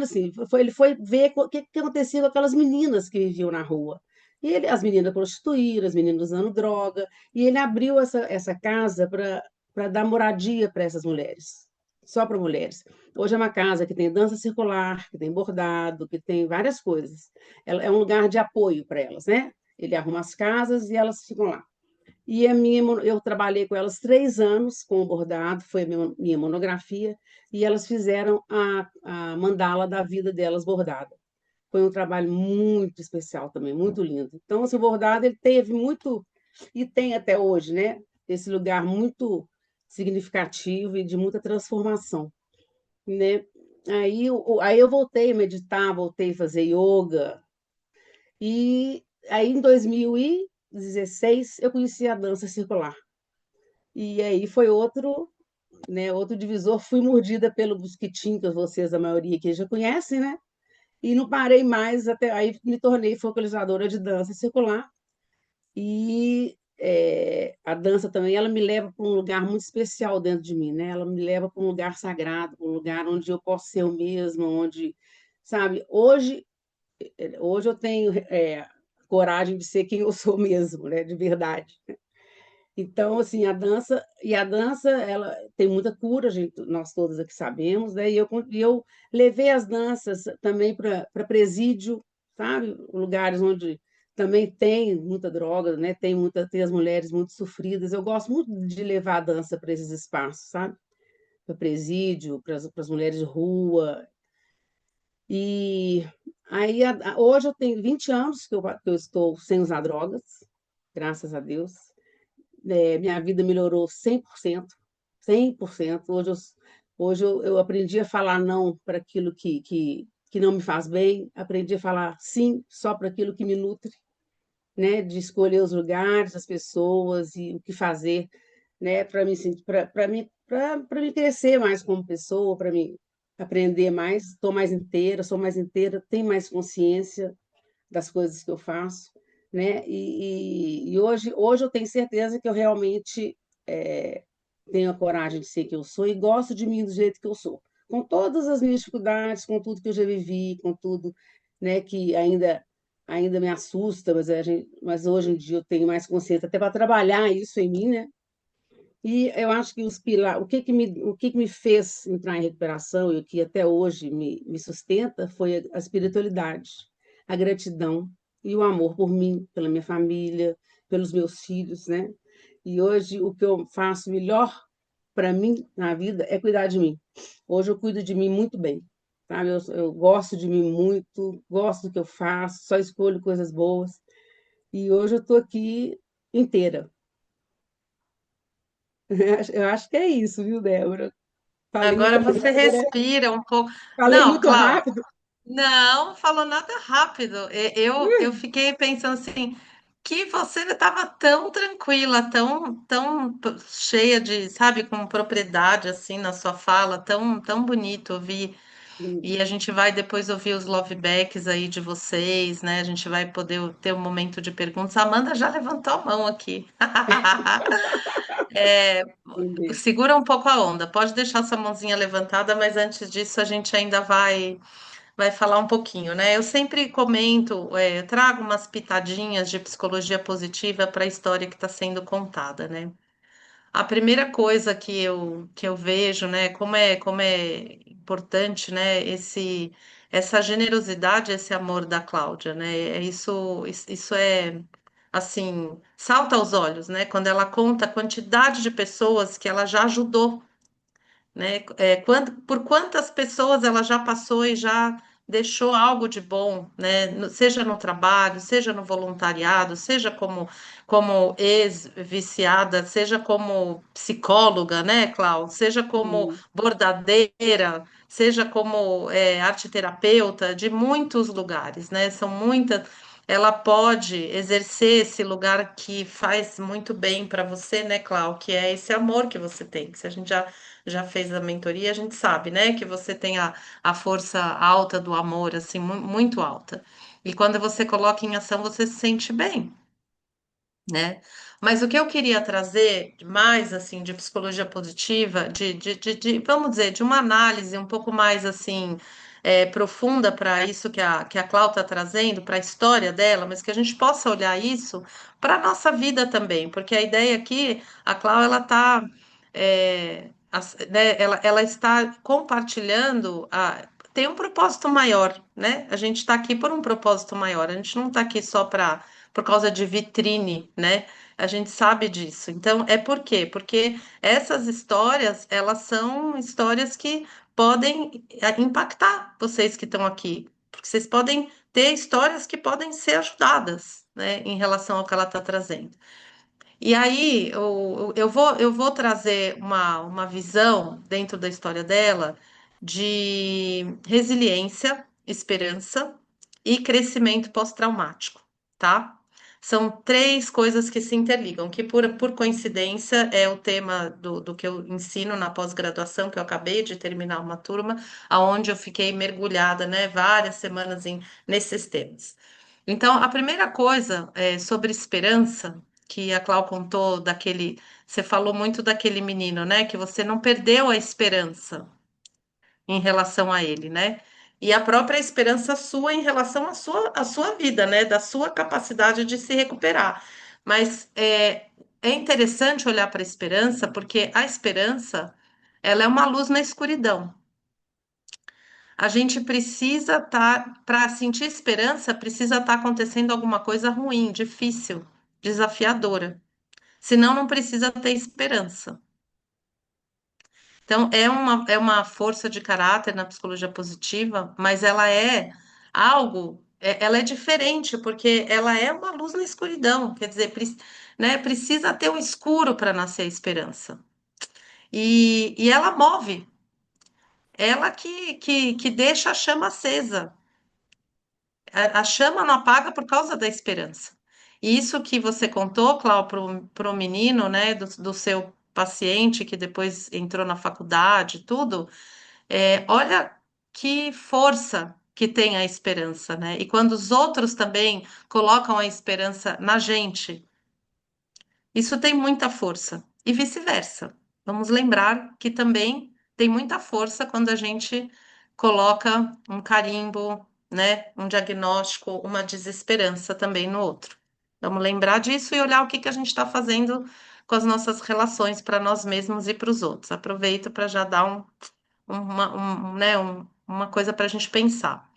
assim, ele foi ver o que acontecia com aquelas meninas que viviam na rua. E as meninas prostituídas, as meninas usando droga, e ele abriu essa casa para dar moradia para essas mulheres, só para mulheres. Hoje é uma casa que tem dança circular, que tem bordado, que tem várias coisas. É um lugar de apoio para elas, né? Ele arruma as casas e elas ficam lá. E eu trabalhei com elas 3 anos com o bordado, foi a minha monografia, e elas fizeram a mandala da vida delas bordada. Foi um trabalho muito especial também, muito lindo. Então, esse bordado ele teve muito, e tem até hoje, né? Esse lugar muito significativo e de muita transformação, né? Aí eu voltei a meditar, voltei a fazer yoga, e aí em 2016 eu conheci a dança circular. E aí foi outro divisor. Fui mordida pelo mosquitinho, que vocês, a maioria aqui já conhecem, né? E não parei mais, até aí me tornei focalizadora de dança circular. E a dança também, ela me leva para um lugar muito especial dentro de mim, né? Ela me leva para um lugar sagrado, para um lugar onde eu posso ser eu mesma, onde, sabe, hoje eu tenho coragem de ser quem eu sou mesmo, né? De verdade. Então, assim, a dança, ela tem muita cura, gente, nós todos aqui sabemos, né? E eu levei as danças também para presídio, sabe? Lugares onde também tem muita droga, né? Tem as mulheres muito sofridas. Eu gosto muito de levar a dança para esses espaços, sabe? Para presídio, para as mulheres de rua. E aí, hoje eu tenho 20 anos que eu estou sem usar drogas, graças a Deus. Minha vida melhorou 100%, 100%. Hoje eu aprendi a falar não para aquilo que não me faz bem, aprendi a falar sim só para aquilo que me nutre, né? De escolher os lugares, as pessoas e o que fazer, né? Para me crescer mais como pessoa, para me aprender mais, estou mais inteira, sou mais inteira, tenho mais consciência das coisas que eu faço, né? E hoje eu tenho certeza que eu realmente tenho a coragem de ser quem eu sou e gosto de mim do jeito que eu sou, com todas as minhas dificuldades, com tudo que eu já vivi, com tudo, né, que ainda me assusta, mas hoje em dia eu tenho mais consciência até para trabalhar isso em mim, né? E eu acho que os pilares, o que que me fez entrar em recuperação e o que até hoje me sustenta foi a espiritualidade, a gratidão e o amor por mim, pela minha família, pelos meus filhos, né? E hoje o que eu faço melhor para mim na vida é cuidar de mim. Hoje eu cuido de mim muito bem, sabe? Eu gosto de mim muito, gosto do que eu faço, só escolho coisas boas. E hoje eu estou aqui inteira. Eu acho que é isso, viu, Débora? Falei Agora muita você coisa, né? respira um pouco. Falei Não, muito Cláudia, rápido. não falou nada rápido. Eu fiquei pensando assim, que você estava tão tranquila, cheia de, sabe, com propriedade assim na sua fala, tão bonito ouvir. E a gente vai depois ouvir os lovebacks aí de vocês, né? A gente vai poder ter um momento de perguntas. A Amanda já levantou a mão aqui. É, Entendi. segura um pouco a onda. Pode deixar sua mãozinha levantada, mas antes disso a gente ainda vai falar um pouquinho, né? Eu sempre comento, eu trago umas pitadinhas de psicologia positiva para a história que está sendo contada, né? A primeira coisa que eu vejo, né, como é importante, né, essa generosidade, esse amor da Cláudia, né? Isso é assim, salta aos olhos, né? Quando ela conta a quantidade de pessoas que ela já ajudou, né? Por quantas pessoas ela já passou e já deixou algo de bom, né? Seja no trabalho, seja no voluntariado, seja como ex-viciada, seja como psicóloga, né, Clau? Seja como Sim, bordadeira, seja como arteterapeuta, de muitos lugares, né? São muitas. Ela pode exercer esse lugar que faz muito bem para você, né, Clau? Que é esse amor que você tem. Que se a gente já fez a mentoria, a gente sabe, né, que você tem a força alta do amor, assim, muito alta. E quando você coloca em ação, você se sente bem, né? Mas o que eu queria trazer mais, assim, de psicologia positiva, vamos dizer, de uma análise um pouco mais, assim, profunda para isso que a Clau está trazendo, para a história dela, mas que a gente possa olhar isso para a nossa vida também, porque a ideia aqui, a Clau, ela está, né, ela está compartilhando, tem um propósito maior, né? A gente está aqui por um propósito maior, a gente não está aqui só por causa de vitrine, né? A gente sabe disso. Então, é por quê? Porque essas histórias, elas são histórias que podem impactar vocês que estão aqui, porque vocês podem ter histórias que podem ser ajudadas, né, em relação ao que ela está trazendo. E aí eu vou trazer uma visão dentro da história dela de resiliência, esperança e crescimento pós-traumático, tá? São três coisas que se interligam, que por coincidência é o tema do que eu ensino na pós-graduação, que eu acabei de terminar uma turma, aonde eu fiquei mergulhada, né, várias semanas nesses temas. Então, a primeira coisa é sobre esperança, que a Clau contou daquele. Você falou muito daquele menino, né? Que você não perdeu a esperança em relação a ele, né? E a própria esperança sua em relação à sua vida, né? Da sua capacidade de se recuperar. Mas é interessante olhar para a esperança, porque a esperança, ela é uma luz na escuridão. A gente precisa estar, para sentir esperança, precisa estar acontecendo alguma coisa ruim, difícil, desafiadora. Senão, não precisa ter esperança. Então, é uma força de caráter na psicologia positiva, mas ela é algo, ela é diferente, porque ela é uma luz na escuridão. Quer dizer, né, precisa ter um escuro para nascer a esperança. E ela move, ela que deixa a chama acesa. A chama não apaga por causa da esperança. E isso que você contou, Clau, para o menino, né, do seu paciente que depois entrou na faculdade, e tudo, olha que força que tem a esperança, né? E quando os outros também colocam a esperança na gente, isso tem muita força. E vice-versa. Vamos lembrar que também tem muita força quando a gente coloca um carimbo, né, um diagnóstico, uma desesperança também no outro. Vamos lembrar disso e olhar o que que a gente está fazendo com as nossas relações para nós mesmos e para os outros. Aproveito para já dar né, uma coisa para a gente pensar.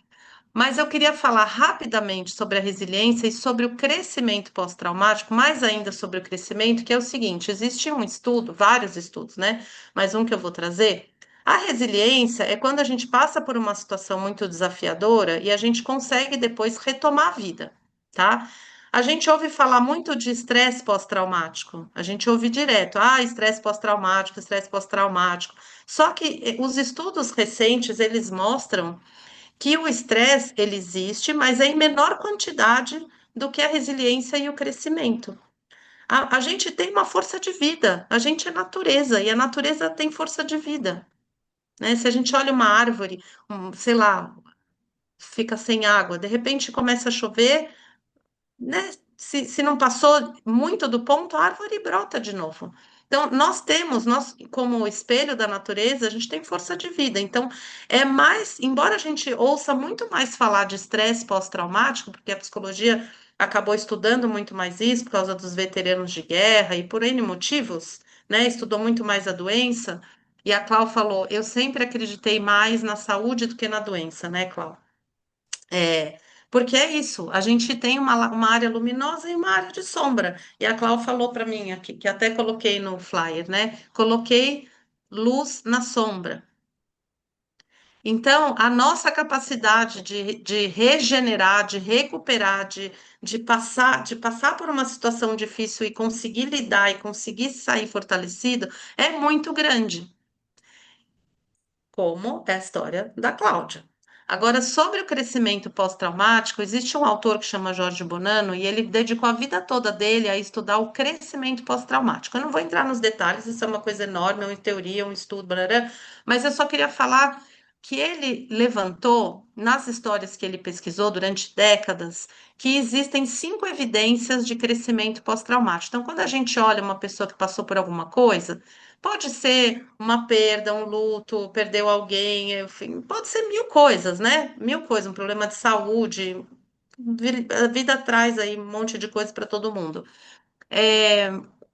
Mas eu queria falar rapidamente sobre a resiliência e sobre o crescimento pós-traumático, mais ainda sobre o crescimento, que é o seguinte: existe um estudo, vários estudos, né? Mas um que eu vou trazer. A resiliência é quando a gente passa por uma situação muito desafiadora e a gente consegue depois retomar a vida, tá? A gente ouve falar muito de estresse pós-traumático. A gente ouve direto, estresse pós-traumático, estresse pós-traumático. Só que os estudos recentes, eles mostram que o estresse ele existe, mas é em menor quantidade do que a resiliência e o crescimento. A gente tem uma força de vida, a gente é natureza e a natureza tem força de vida, né? Se a gente olha uma árvore, sei lá, fica sem água, de repente começa a chover, né? Se não passou muito do ponto, a árvore brota de novo. Então, nós, como espelho da natureza, a gente tem força de vida. Então, é mais, embora a gente ouça muito mais falar de estresse pós-traumático, porque a psicologia acabou estudando muito mais isso por causa dos veteranos de guerra e por N motivos, né? Estudou muito mais a doença. E a Clau falou: eu sempre acreditei mais na saúde do que na doença, né, Clau? É, porque é isso, a gente tem uma área luminosa e uma área de sombra. E a Clau falou para mim aqui, que até coloquei no flyer, né? Coloquei luz na sombra. Então, a nossa capacidade de regenerar, de recuperar, de passar por uma situação difícil e conseguir lidar e conseguir sair fortalecido é muito grande, como é a história da Cláudia. Agora, sobre o crescimento pós-traumático, existe um autor que chama Jorge Bonanno e ele dedicou a vida toda dele a estudar o crescimento pós-traumático. Eu não vou entrar nos detalhes, isso é uma coisa enorme, é uma teoria, um estudo, barará, mas eu só queria falar que ele levantou, nas histórias que ele pesquisou durante décadas, que existem 5 evidências de crescimento pós-traumático. Então, quando a gente olha uma pessoa que passou por alguma coisa, Pode ser uma perda, um luto, perdeu alguém, enfim, pode ser mil coisas, né? Mil coisas, um problema de saúde. A vida traz aí um monte de coisa para todo mundo. É,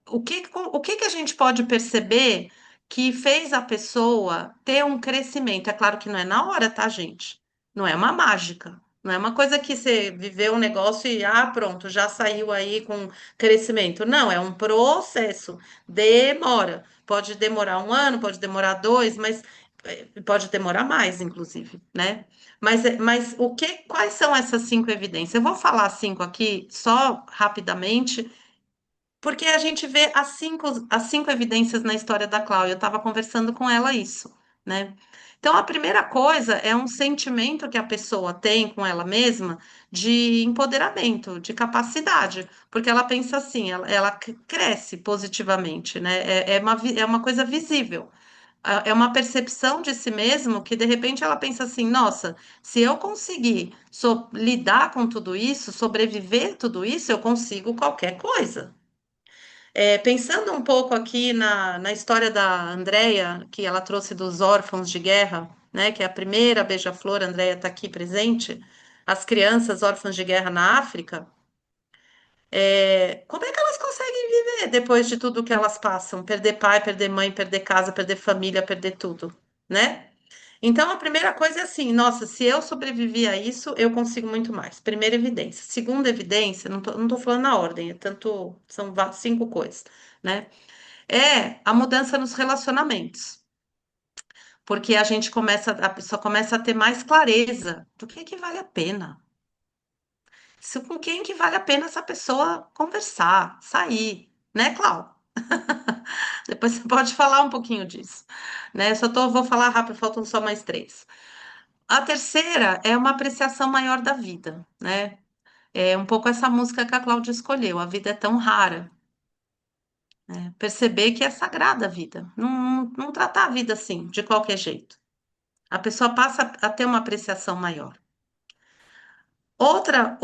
o que que a gente pode perceber que fez a pessoa ter um crescimento? É claro que não é na hora, tá, gente? Não é uma mágica. Não é uma coisa que você viveu um negócio e, pronto, já saiu aí com crescimento. Não, é um processo. Demora. Pode demorar um ano, pode demorar dois, mas pode demorar mais, inclusive, né? Mas quais são essas cinco evidências? Eu vou falar cinco aqui, só rapidamente, porque a gente vê as cinco evidências na história da Cláudia. Eu estava conversando com ela isso, né? Então, a primeira coisa é um sentimento que a pessoa tem com ela mesma de empoderamento, de capacidade, porque ela pensa assim, ela cresce positivamente, né? É uma coisa visível. É uma percepção de si mesmo que, de repente, ela pensa assim: nossa, se eu conseguir lidar com tudo isso, sobreviver tudo isso, eu consigo qualquer coisa. Pensando um pouco aqui na história da Andrea, que ela trouxe dos órfãos de guerra, né, que é a primeira beija-flor, a Andrea está aqui presente, as crianças órfãs de guerra na África, como é que elas conseguem viver depois de tudo que elas passam? Perder pai, perder mãe, perder casa, perder família, perder tudo, né? Então, a primeira coisa é assim: nossa, se eu sobrevivi a isso, eu consigo muito mais. Primeira evidência. Segunda evidência, não tô falando na ordem, são cinco coisas, né? É a mudança nos relacionamentos, porque a pessoa começa a ter mais clareza do que vale a pena. Com quem que vale a pena essa pessoa conversar, sair, né, Clau? Depois você pode falar um pouquinho disso, né? Vou falar rápido, faltam só mais três. A terceira é uma apreciação maior da vida, né? É um pouco essa música que a Cláudia escolheu, A Vida é Tão Rara, né? Perceber que é sagrada a vida, não tratar a vida assim, de qualquer jeito. A pessoa passa a ter uma apreciação maior. Outra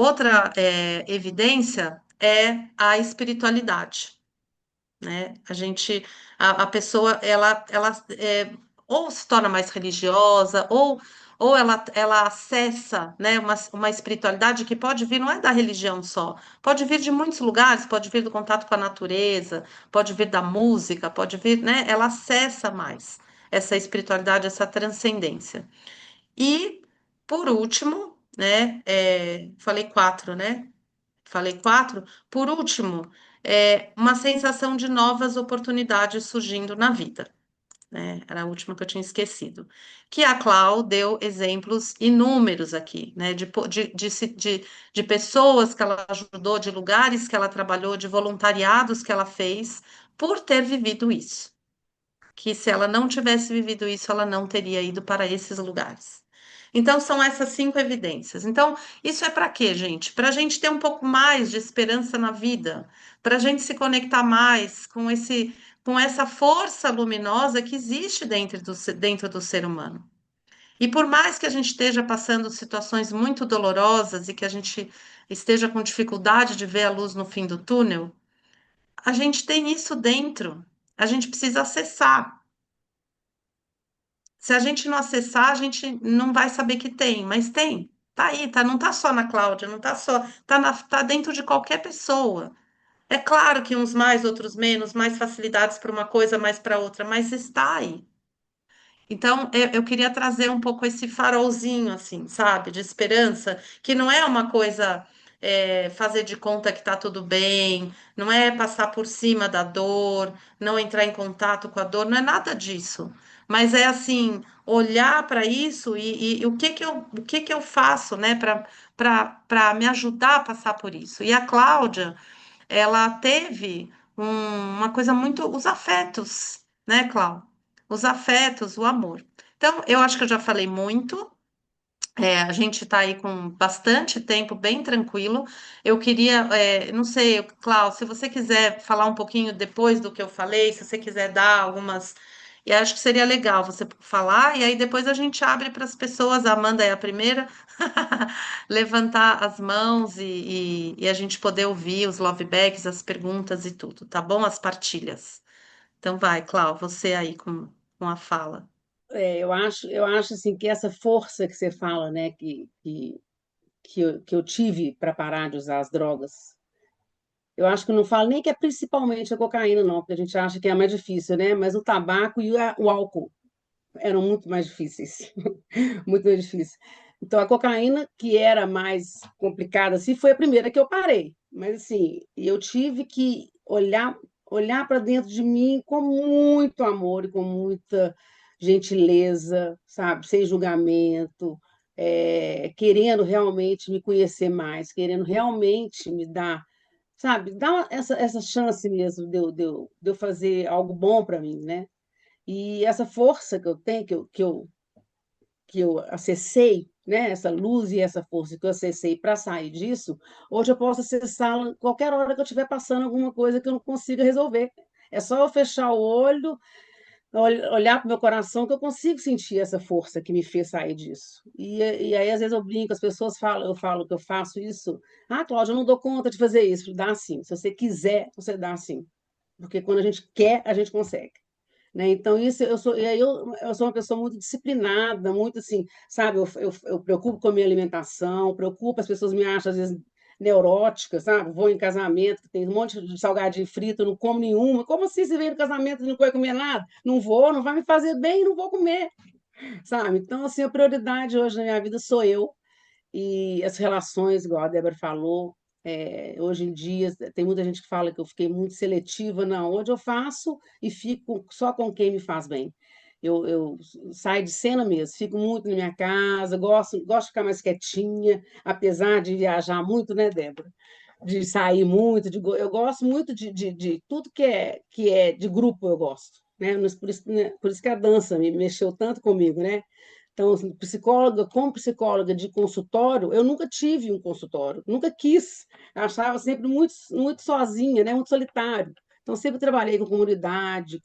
evidência é a espiritualidade, né? A pessoa, ela ou se torna mais religiosa, ou ela acessa, né, uma espiritualidade que pode vir, não é da religião só, pode vir de muitos lugares, pode vir do contato com a natureza, pode vir da música, pode vir, né? Ela acessa mais essa espiritualidade, essa transcendência. E, por último, né, falei quatro, né? Falei quatro. Por último, uma sensação de novas oportunidades surgindo na vida, né? Era a última que eu tinha esquecido. Que a Clau deu exemplos inúmeros aqui, né? De pessoas que ela ajudou, de lugares que ela trabalhou, de voluntariados que ela fez, por ter vivido isso. Que se ela não tivesse vivido isso, ela não teria ido para esses lugares. Então, são essas cinco evidências. Então, isso é para quê, gente? Para a gente ter um pouco mais de esperança na vida, para a gente se conectar mais com essa força luminosa que existe dentro do ser humano. E por mais que a gente esteja passando situações muito dolorosas e que a gente esteja com dificuldade de ver a luz no fim do túnel, a gente tem isso dentro. A gente precisa acessar. Se a gente não acessar, a gente não vai saber que tem, mas tem. Tá aí, tá, não tá só na Cláudia, não tá só, tá dentro de qualquer pessoa. É claro que uns mais, outros menos, mais facilidades para uma coisa, mais para outra, mas está aí. Então, eu queria trazer um pouco esse farolzinho, assim, sabe, de esperança, que não é uma coisa fazer de conta que tá tudo bem, não é passar por cima da dor, não entrar em contato com a dor, não é nada disso. Mas é assim, olhar para isso e o que que eu faço, né, para me ajudar a passar por isso. E a Cláudia, ela teve uma coisa muito, os afetos, né, Cláudia? Os afetos, o amor. Então, eu acho que eu já falei muito. A gente está aí com bastante tempo, bem tranquilo. Eu queria, não sei, Cláudio, se você quiser falar um pouquinho depois do que eu falei, se você quiser dar algumas. E acho que seria legal você falar, e aí depois a gente abre para as pessoas. A Amanda é a primeira, levantar as mãos e a gente poder ouvir os love bags, as perguntas e tudo, tá bom? As partilhas. Então vai, Clau, você aí com a fala. Eu acho assim que essa força que você fala, né, que eu tive para parar de usar as drogas, eu acho que eu não falo nem que é principalmente a cocaína, não, porque a gente acha que é a mais difícil, né? Mas o tabaco e o álcool eram muito mais difíceis, muito mais difíceis. Então, a cocaína, que era mais complicada, assim, foi a primeira que eu parei. Mas, assim, eu tive que olhar para dentro de mim com muito amor e com muita gentileza, sabe? Sem julgamento, querendo realmente me conhecer mais, querendo realmente me dar, sabe? Dar essa chance mesmo de eu fazer algo bom para mim, né? E essa força que eu tenho, que eu acessei, né, essa luz e essa força que eu acessei para sair disso, hoje eu posso acessá-la qualquer hora que eu estiver passando alguma coisa que eu não consiga resolver. É só eu fechar o olho, olhar para o meu coração que eu consigo sentir essa força que me fez sair disso. E aí, às vezes, eu brinco, as pessoas falam, eu falo que eu faço isso. Ah, Cláudia, eu não dou conta de fazer isso. Dá sim. Se você quiser, você dá sim. Porque quando a gente quer, a gente consegue, né? Então, isso eu sou uma pessoa muito disciplinada, muito assim, sabe? Eu preocupo com a minha alimentação, preocupo, as pessoas me acham, às vezes, neurótica, sabe? Vou em casamento, que tem um monte de salgadinho frito, eu não como nenhuma. Como assim você vem no casamento e não vai comer nada? Não vou, não vai me fazer bem, não vou comer, sabe? Então, assim, a prioridade hoje na minha vida sou eu, e as relações, igual a Débora falou, hoje em dia tem muita gente que fala que eu fiquei muito seletiva na onde eu faço e fico só com quem me faz bem. Eu saio de cena mesmo, fico muito na minha casa, gosto de ficar mais quietinha, apesar de viajar muito, né, Débora? De sair muito, eu gosto muito de tudo que é de grupo, eu gosto. Né? Por isso que a dança me mexeu tanto comigo, né? Então, assim, como psicóloga de consultório, eu nunca tive um consultório, nunca quis. Eu achava sempre muito, muito sozinha, né? Muito solitário. Então, sempre trabalhei com comunidade,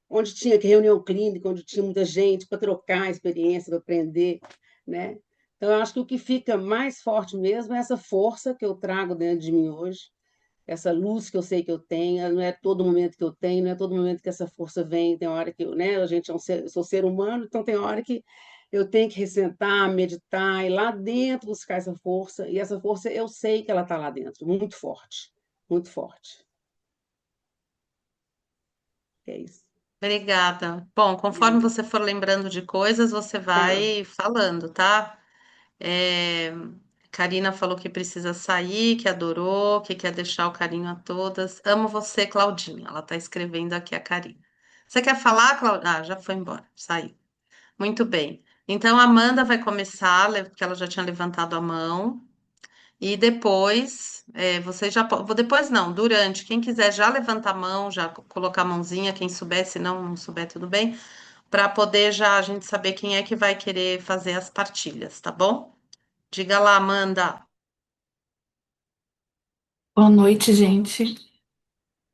onde tinha que reunião clínica, onde tinha muita gente para trocar experiência, para aprender, né? Então, eu acho que o que fica mais forte mesmo é essa força que eu trago dentro de mim hoje, essa luz que eu sei que eu tenho, não é todo momento que eu tenho, não é todo momento que essa força vem, tem hora que né, a gente eu sou ser humano, então tem hora que eu tenho que ressentar, meditar, e lá dentro buscar essa força, e essa força eu sei que ela está lá dentro, muito forte, muito forte. É isso. Obrigada. Bom, conforme você for lembrando de coisas, você Tá. vai falando, tá? É, Karina falou que precisa sair, que adorou, que quer deixar o carinho a todas. Amo você, Claudinha. Ela está escrevendo aqui a Karina. Você quer falar, Claudinha? Ah, já foi embora, saiu. Muito bem. Então, a Amanda vai começar, porque ela já tinha levantado a mão. E depois, você já pode. Depois não, durante. Quem quiser já levantar a mão, já colocar a mãozinha, quem souber, se não souber, tudo bem, para poder já a gente saber quem é que vai querer fazer as partilhas, tá bom? Diga lá, Amanda. Boa noite, gente.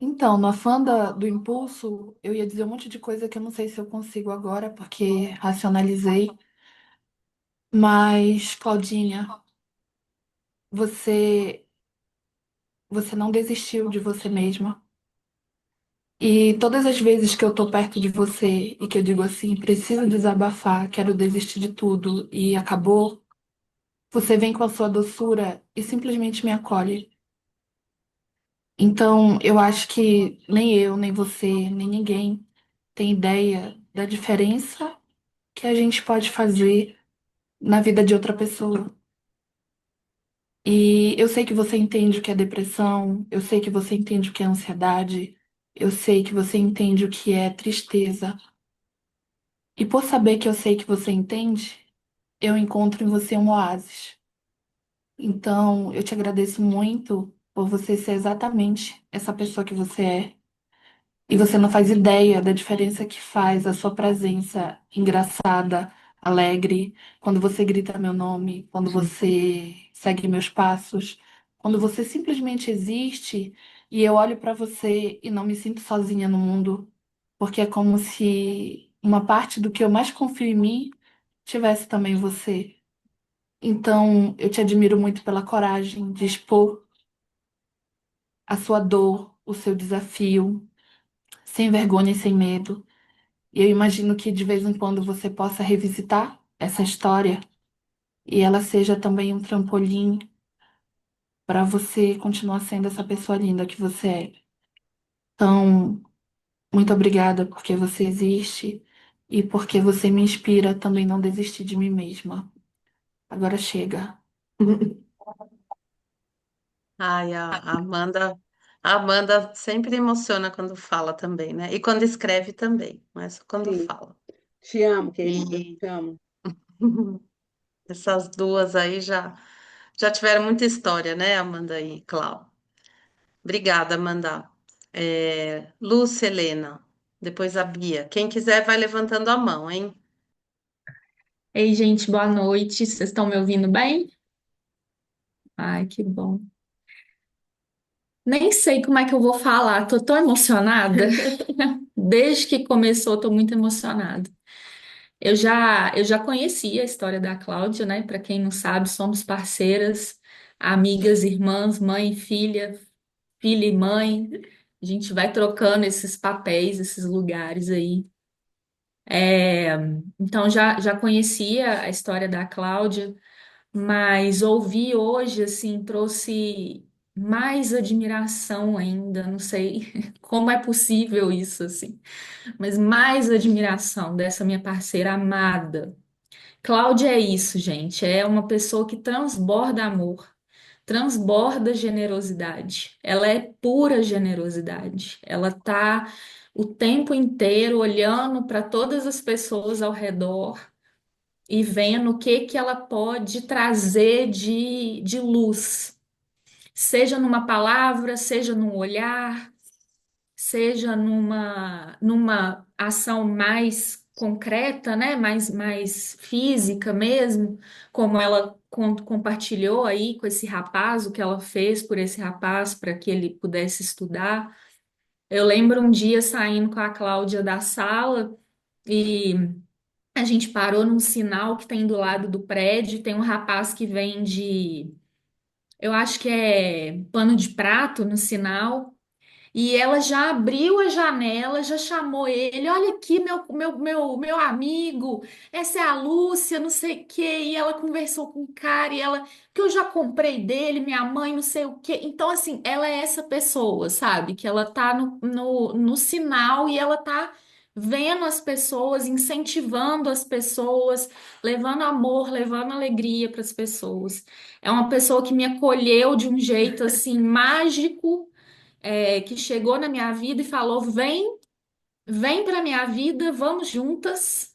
Então, no afã do impulso, eu ia dizer um monte de coisa que eu não sei se eu consigo agora, porque racionalizei. Mas, Claudinha, você, você não desistiu de você mesma. E todas as vezes que eu tô perto de você e que eu digo assim, preciso desabafar, quero desistir de tudo e acabou, você vem com a sua doçura e simplesmente me acolhe. Então, eu acho que nem eu, nem você, nem ninguém tem ideia da diferença que a gente pode fazer na vida de outra pessoa. E eu sei que você entende o que é depressão, eu sei que você entende o que é ansiedade, eu sei que você entende o que é tristeza. E por saber que eu sei que você entende, eu encontro em você um oásis. Então, eu te agradeço muito por você ser exatamente essa pessoa que você é. E você não faz ideia da diferença que faz a sua presença engraçada, alegre, quando você grita meu nome, quando você segue meus passos, quando você simplesmente existe e eu olho para você e não me sinto sozinha no mundo, porque é como se uma parte do que eu mais confio em mim tivesse também em você. Então, eu te admiro muito pela coragem de expor a sua dor, o seu desafio sem vergonha e sem medo. E eu imagino que de vez em quando você possa revisitar essa história e ela seja também um trampolim para você continuar sendo essa pessoa linda que você é. Então, muito obrigada porque você existe e porque você me inspira a também não desistir de mim mesma. Agora chega. Ai, a Amanda sempre emociona quando fala também, né? E quando escreve também, não é só quando Sim. fala. Te amo, querida. E Te amo. essas duas aí já tiveram muita história, né, Amanda e Clau? Obrigada, Amanda. Lúcia, Helena, depois a Bia. Quem quiser vai levantando a mão, hein? Ei, gente, boa noite. Vocês estão me ouvindo bem? Ai, que bom. Nem sei como é que eu vou falar, tô tão emocionada. Desde que começou, tô muito emocionada. Eu já conhecia a história da Cláudia, né? Para quem não sabe, somos parceiras, amigas, irmãs, mãe e filha, filha e mãe. A gente vai trocando esses papéis, esses lugares aí. É, então já conhecia a história da Cláudia. Mas ouvir hoje, assim, trouxe mais admiração ainda. Não sei como é possível isso, assim, mas mais admiração dessa minha parceira amada. Cláudia é isso, gente. É uma pessoa que transborda amor, transborda generosidade. Ela é pura generosidade. Ela tá o tempo inteiro olhando para todas as pessoas ao redor e vendo o que que ela pode trazer de luz, seja numa palavra, seja num olhar, seja numa ação mais concreta, né? Mais física mesmo, como ela compartilhou aí com esse rapaz, o que ela fez por esse rapaz para que ele pudesse estudar. Eu lembro um dia saindo com a Cláudia da sala e a gente parou num sinal que tem do lado do prédio, tem um rapaz que vende, eu acho que é pano de prato no sinal. E ela já abriu a janela, já chamou ele. Olha aqui, meu amigo, essa é a Lúcia, não sei o quê. E ela conversou com o cara, e ela, que eu já comprei dele, minha mãe, não sei o quê. Então, assim, ela é essa pessoa, sabe? Que ela tá no sinal e ela tá vendo as pessoas, incentivando as pessoas, levando amor, levando alegria para as pessoas. É uma pessoa que me acolheu de um jeito, assim, mágico que chegou na minha vida e falou: vem para minha vida, vamos juntas.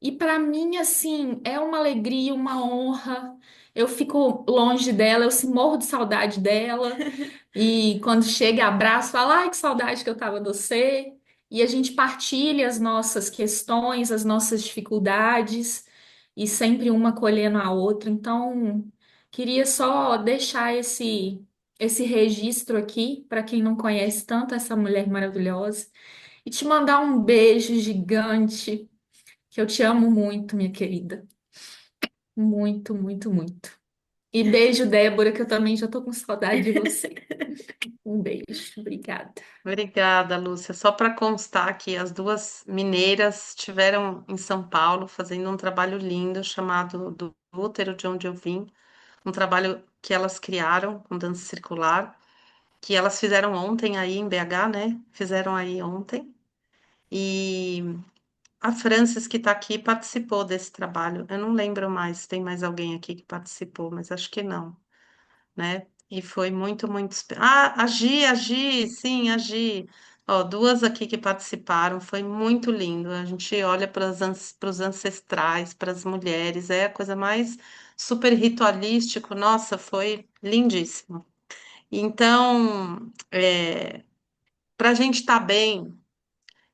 E para mim, assim, é uma alegria, uma honra. Eu fico longe dela, eu se morro de saudade dela. E quando chega, abraço, fala: ai, que saudade que eu tava de você. E a gente partilha as nossas questões, as nossas dificuldades, e sempre uma acolhendo a outra. Então, queria só deixar esse registro aqui, para quem não conhece tanto essa mulher maravilhosa, e te mandar um beijo gigante, que eu te amo muito, minha querida. Muito, muito, muito. E beijo, Débora, que eu também já tô com saudade de você. Um beijo, obrigada. Obrigada, Lúcia. Só para constar que as duas mineiras estiveram em São Paulo fazendo um trabalho lindo chamado do Útero, de onde eu vim, um trabalho que elas criaram com dança circular, que elas fizeram ontem aí em BH, né? Fizeram aí ontem. E a Frances, que está aqui, participou desse trabalho. Eu não lembro mais se tem mais alguém aqui que participou, mas acho que não, né? E foi muito, muito. Ah, a Gi, sim, a Gi. Ó, duas aqui que participaram, foi muito lindo. A gente olha para os ancestrais, para as mulheres, é a coisa mais super ritualístico. Nossa, foi lindíssimo. Então, para a gente estar bem.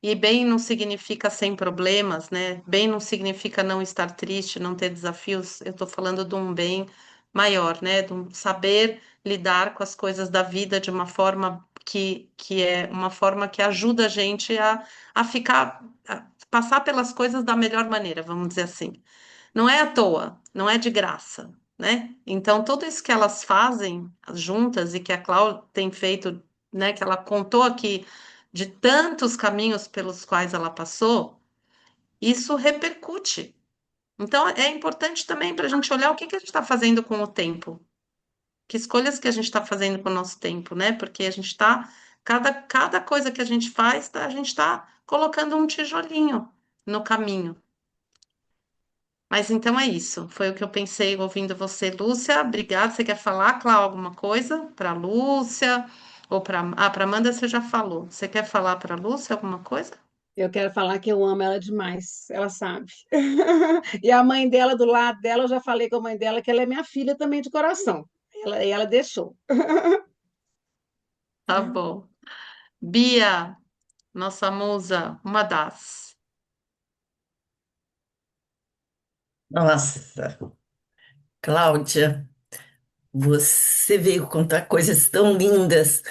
E bem não significa sem problemas, né? Bem não significa não estar triste, não ter desafios. Eu estou falando de um bem maior, né? De um saber lidar com as coisas da vida de uma forma que é uma forma que ajuda a gente a ficar, a passar pelas coisas da melhor maneira, vamos dizer assim. Não é à toa, não é de graça, né? Então, tudo isso que elas fazem juntas e que a Cláudia tem feito, né? Que ela contou aqui de tantos caminhos pelos quais ela passou, isso repercute. Então, é importante também para a gente olhar o que que a gente está fazendo com o tempo, que escolhas que a gente está fazendo com o nosso tempo, né? Porque a gente está, cada coisa que a gente faz, a gente está colocando um tijolinho no caminho. Mas então é isso. Foi o que eu pensei ouvindo você, Lúcia. Obrigada. Você quer falar, Cláudia, alguma coisa para Lúcia? Ou para Amanda você já falou. Você quer falar para Lúcia alguma coisa? Eu quero falar que eu amo ela demais, ela sabe. E a mãe dela do lado dela, eu já falei com a mãe dela que ela é minha filha também de coração. Ela deixou. Tá bom. Bia, nossa musa, uma das. Nossa, Cláudia, você veio contar coisas tão lindas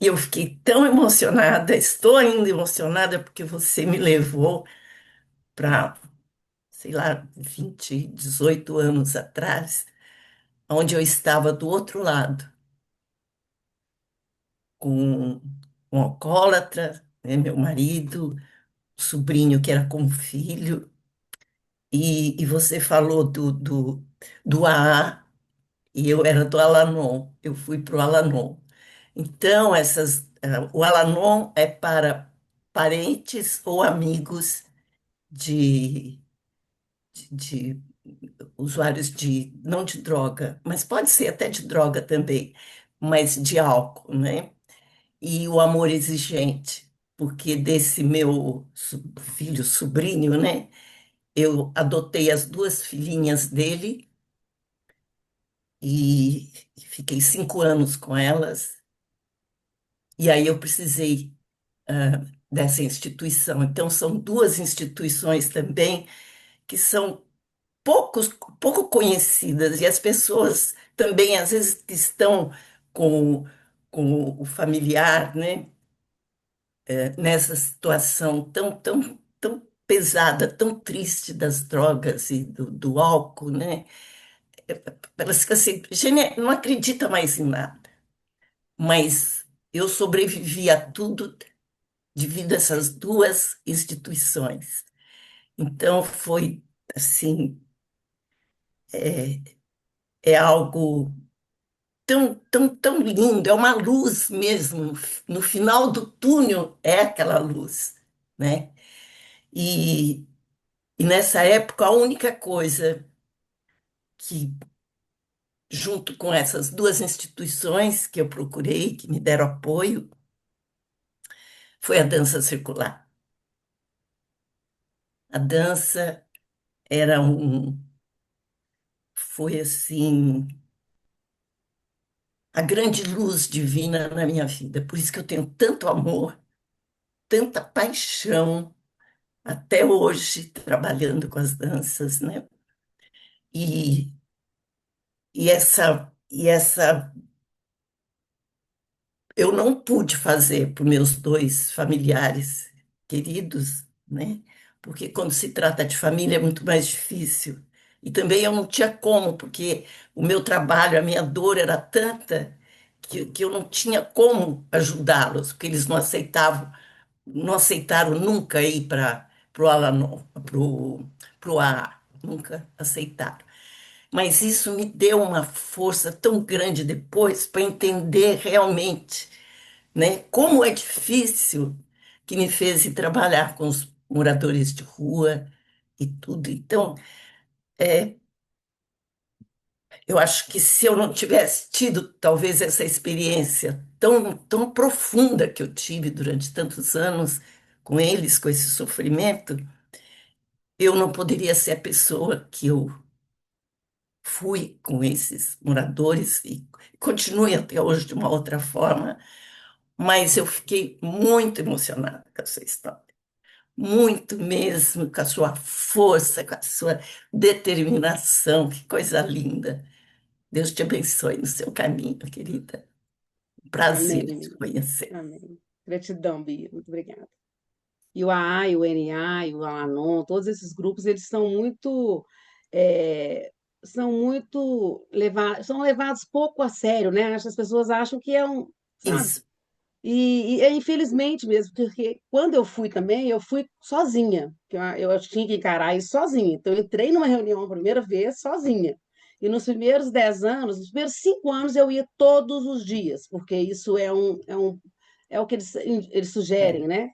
e eu fiquei tão emocionada, estou ainda emocionada porque você me levou para, sei lá, 18 anos atrás, onde eu estava do outro lado, com um alcoólatra, né, meu marido, sobrinho que era como filho, e você falou do AA, e eu era do Alanon, eu fui para o Alanon. Então, o Alanon é para parentes ou amigos de, de usuários de, não de droga, mas pode ser até de droga também, mas de álcool, né? E o amor exigente, porque desse meu filho, sobrinho, né? Eu adotei as duas filhinhas dele e fiquei 5 anos com elas. E aí eu precisei dessa instituição. Então, são duas instituições também que são pouco conhecidas, e as pessoas também, às vezes, que estão com, com o familiar, né, nessa situação tão pesada, tão triste das drogas e do álcool, né? Elas ficam assim, gente, não acredita mais em nada. Mas eu sobrevivi a tudo devido a essas duas instituições. Então, foi assim, é, é algo tão lindo, é uma luz mesmo. No final do túnel é aquela luz, né? E, e nessa época, a única coisa que, junto com essas duas instituições que eu procurei, que me deram apoio, foi a dança circular. A dança era foi assim, a grande luz divina na minha vida. Por isso que eu tenho tanto amor, tanta paixão até hoje trabalhando com as danças, né? E, e essa eu não pude fazer para meus dois familiares queridos, né? Porque quando se trata de família é muito mais difícil. E também eu não tinha como, porque o meu trabalho, a minha dor era tanta que eu não tinha como ajudá-los, porque eles não aceitaram nunca ir para o Alanon, para o AA, nunca aceitaram. Mas isso me deu uma força tão grande depois para entender realmente, né, como é difícil, que me fez ir trabalhar com os moradores de rua e tudo. Então, eu acho que se eu não tivesse tido talvez essa experiência tão profunda que eu tive durante tantos anos com eles, com esse sofrimento, eu não poderia ser a pessoa que eu fui com esses moradores e continue até hoje de uma outra forma, mas eu fiquei muito emocionada com a sua história. Muito mesmo, com a sua força, com a sua determinação, que coisa linda. Deus te abençoe no seu caminho, querida. Prazer te Amém. conhecer. Amém. Gratidão, Bia. Muito obrigada. E o AA, e o NA, e o Alanon, todos esses grupos, eles é, são levados pouco a sério, né? As pessoas acham que é sabe? Isso, Infelizmente mesmo, porque quando eu fui também, eu fui sozinha, que eu tinha que encarar isso sozinha. Então, eu entrei numa reunião a primeira vez sozinha. E nos primeiros 10 anos, nos primeiros 5 anos, eu ia todos os dias, porque isso é o que eles É, sugerem, né?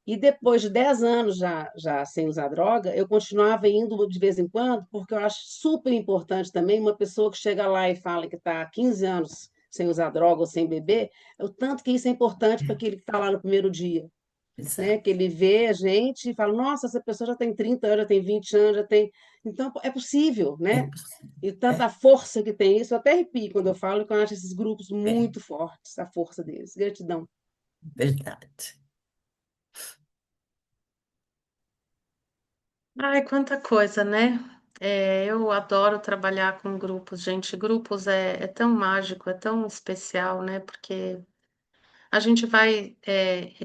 E depois de 10 anos já sem usar droga, eu continuava indo de vez em quando, porque eu acho super importante também uma pessoa que chega lá e fala que está há 15 anos sem usar droga ou sem beber, o tanto que isso é importante para aquele que está lá no primeiro dia, né? Que exato. ele vê a gente e fala, nossa, essa pessoa já tem 30 anos, já tem 20 anos, já tem. Então, é possível, É né? possível. E É, tanta força que tem isso, eu até arrepio quando eu falo que eu acho esses grupos é muito fortes, a força deles. Gratidão. verdade. Ai, quanta coisa, né? Eu adoro trabalhar com grupos, gente. Grupos é tão mágico, é tão especial, né? Porque a gente vai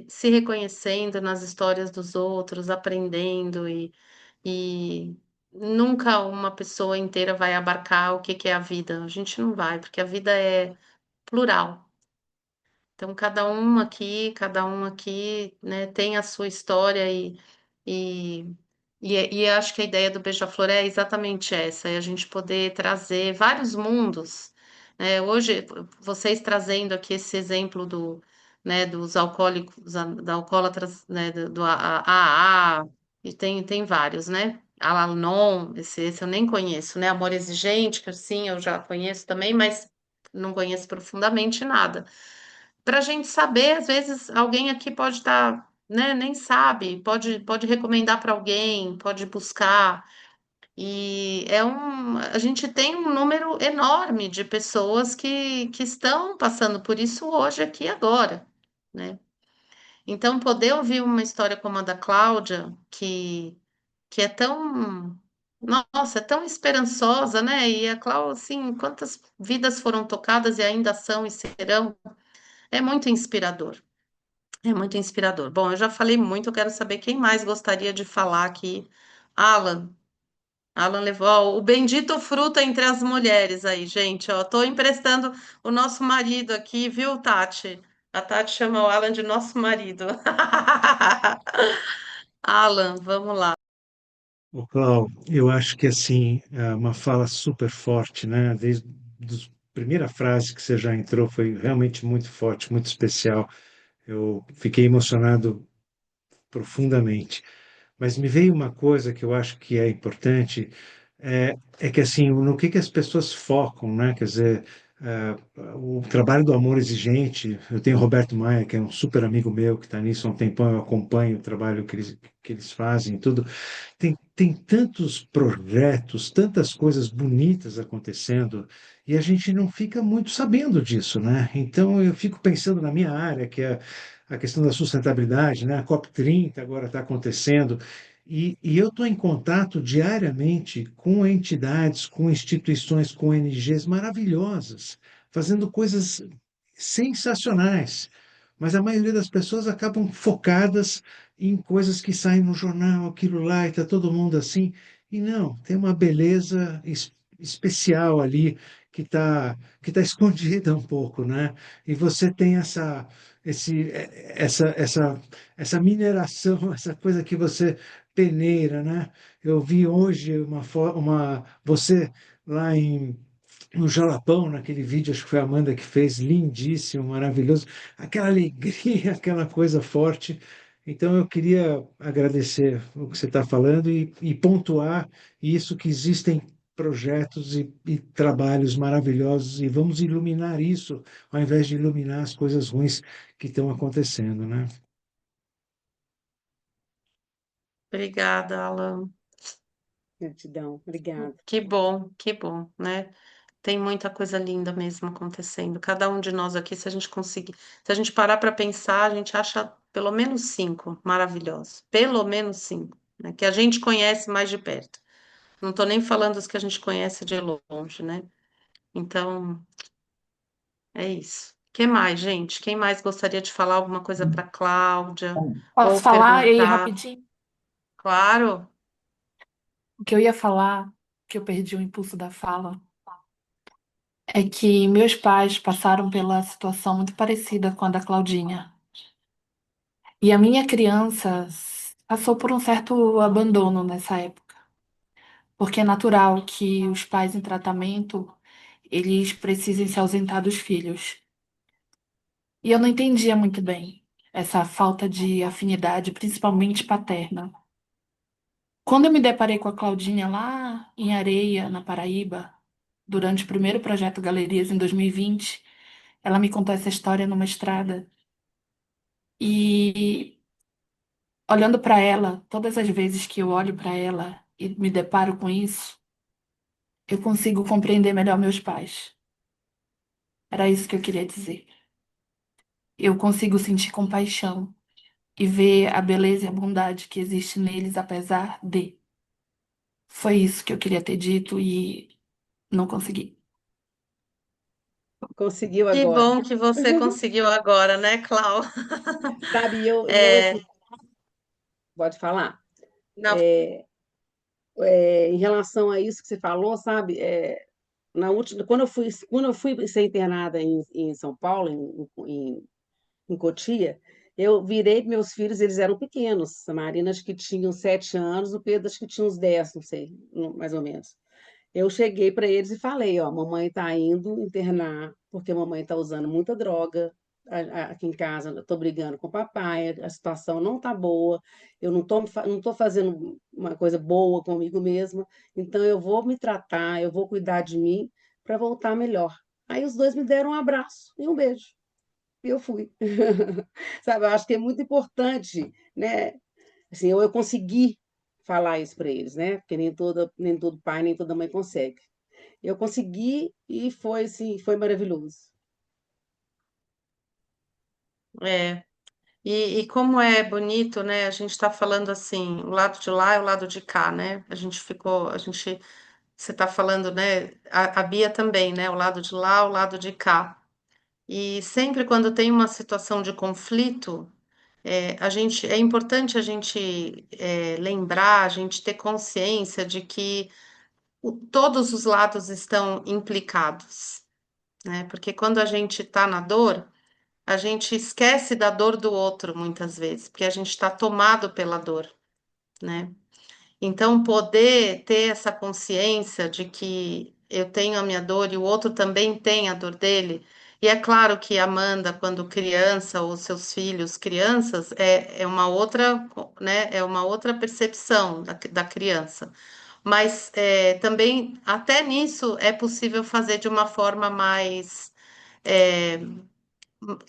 se reconhecendo nas histórias dos outros, aprendendo e nunca uma pessoa inteira vai abarcar o que que é a vida. A gente não vai, porque a vida é plural. Então, cada um aqui, né, tem a sua história e, e acho que a ideia do Beija-Flor é exatamente essa, é a gente poder trazer vários mundos, né? Hoje, vocês trazendo aqui esse exemplo né, dos alcoólicos, da alcoólatras, né, do AA, e tem vários, né? Al-Anon, esse eu nem conheço, né? Amor Exigente, que sim, eu já conheço também, mas não conheço profundamente nada para a gente saber, às vezes alguém aqui pode estar, né, nem sabe, pode recomendar para alguém, pode buscar. E a gente tem um número enorme de pessoas que estão passando por isso hoje, aqui e agora, né? Então, poder ouvir uma história como a da Cláudia, que é tão, nossa, é tão esperançosa, né? E a Cláudia, assim, quantas vidas foram tocadas e ainda são e serão, é muito inspirador. É muito inspirador. Bom, eu já falei muito, eu quero saber quem mais gostaria de falar aqui. Alan. Alan levou ó, o bendito fruta entre as mulheres aí, gente. Ó, tô emprestando o nosso marido aqui, viu, Tati? A Tati chama o Alan de nosso marido. Alan, vamos lá. Ô, Clau, eu acho que assim, é uma fala super forte, né? Desde a primeira frase que você já entrou foi realmente muito forte, muito especial. Eu fiquei emocionado profundamente. Mas me veio uma coisa que eu acho que é importante, é que assim, no que as pessoas focam, né? Quer dizer, é, o trabalho do amor exigente, eu tenho o Roberto Maia, que é um super amigo meu, que está nisso há um tempão, eu acompanho o trabalho que eles fazem, tudo. Tem tantos projetos, tantas coisas bonitas acontecendo, e a gente não fica muito sabendo disso, né? Então eu fico pensando na minha área, que é a questão da sustentabilidade, né? A COP30 agora está acontecendo, e eu estou em contato diariamente com entidades, com instituições, com ONGs maravilhosas, fazendo coisas sensacionais. Mas a maioria das pessoas acabam focadas em coisas que saem no jornal, aquilo lá, e está todo mundo assim. E não, tem uma beleza especial ali que tá escondida um pouco, né? E você tem esse, essa mineração, essa coisa que você peneira, né? Eu vi hoje você lá no Jalapão, naquele vídeo, acho que foi a Amanda que fez, lindíssimo, maravilhoso, aquela alegria, aquela coisa forte. Então, eu queria agradecer o que você está falando e pontuar isso que existem projetos e trabalhos maravilhosos e vamos iluminar isso ao invés de iluminar as coisas ruins que estão acontecendo, né? Obrigada, Alan. Gratidão. Obrigada. Que bom, né? Tem muita coisa linda mesmo acontecendo. Cada um de nós aqui, se a gente conseguir, se a gente parar para pensar, a gente acha pelo menos cinco maravilhosos. Pelo menos cinco, né? Que a gente conhece mais de perto. Não estou nem falando dos que a gente conhece de longe, né? Então, é isso. Que mais, gente? Quem mais gostaria de falar alguma coisa para Cláudia Posso ou falar aí perguntar? rapidinho? Claro. O que eu ia falar, que eu perdi o impulso da fala, é que meus pais passaram pela situação muito parecida com a da Claudinha. E a minha criança passou por um certo abandono nessa época, porque é natural que os pais em tratamento eles precisem se ausentar dos filhos. E eu não entendia muito bem essa falta de afinidade, principalmente paterna. Quando eu me deparei com a Claudinha lá em Areia, na Paraíba, durante o primeiro projeto Galerias em 2020, ela me contou essa história numa estrada. E olhando para ela, todas as vezes que eu olho para ela e me deparo com isso, eu consigo compreender melhor meus pais. Era isso que eu queria dizer. Eu consigo sentir compaixão e ver a beleza e a bondade que existe neles, apesar de. Foi isso que eu queria ter dito e não consegui. Conseguiu Que agora. bom que você conseguiu agora, né, Clau? Sabe, eu assim, É, pode falar. não, Em relação a isso que você falou, sabe, na última, quando eu fui ser internada em São Paulo, em Cotia, eu virei para meus filhos, eles eram pequenos. A Marina acho que tinha uns 7 anos, o Pedro acho que tinha uns 10, não sei, mais ou menos. Eu cheguei para eles e falei, ó, mamãe está indo internar porque a mamãe está usando muita droga aqui em casa, eu estou brigando com o papai, a situação não está boa, eu não tô fazendo uma coisa boa comigo mesma, então eu vou me tratar, eu vou cuidar de mim para voltar melhor. Aí os dois me deram um abraço e um beijo. E eu fui. Sabe, eu acho que é muito importante, né? Assim, eu consegui falar isso para eles, né? Porque nem todo pai, nem toda mãe consegue. Eu consegui e foi assim, foi maravilhoso. é. E como é bonito, né? A gente está falando assim, o lado de lá e o lado de cá, né? Você está falando, né? A Bia também, né? O lado de lá, o lado de cá. E sempre quando tem uma situação de conflito, é importante a gente lembrar, a gente ter consciência de que todos os lados estão implicados, né? Porque quando a gente está na dor, a gente esquece da dor do outro muitas vezes, porque a gente está tomado pela dor, né? Então, poder ter essa consciência de que eu tenho a minha dor e o outro também tem a dor dele. E é claro que Amanda, quando criança, ou seus filhos, crianças, é uma outra, né? É uma outra percepção da criança. Mas também, até nisso, é possível fazer de uma forma mais é,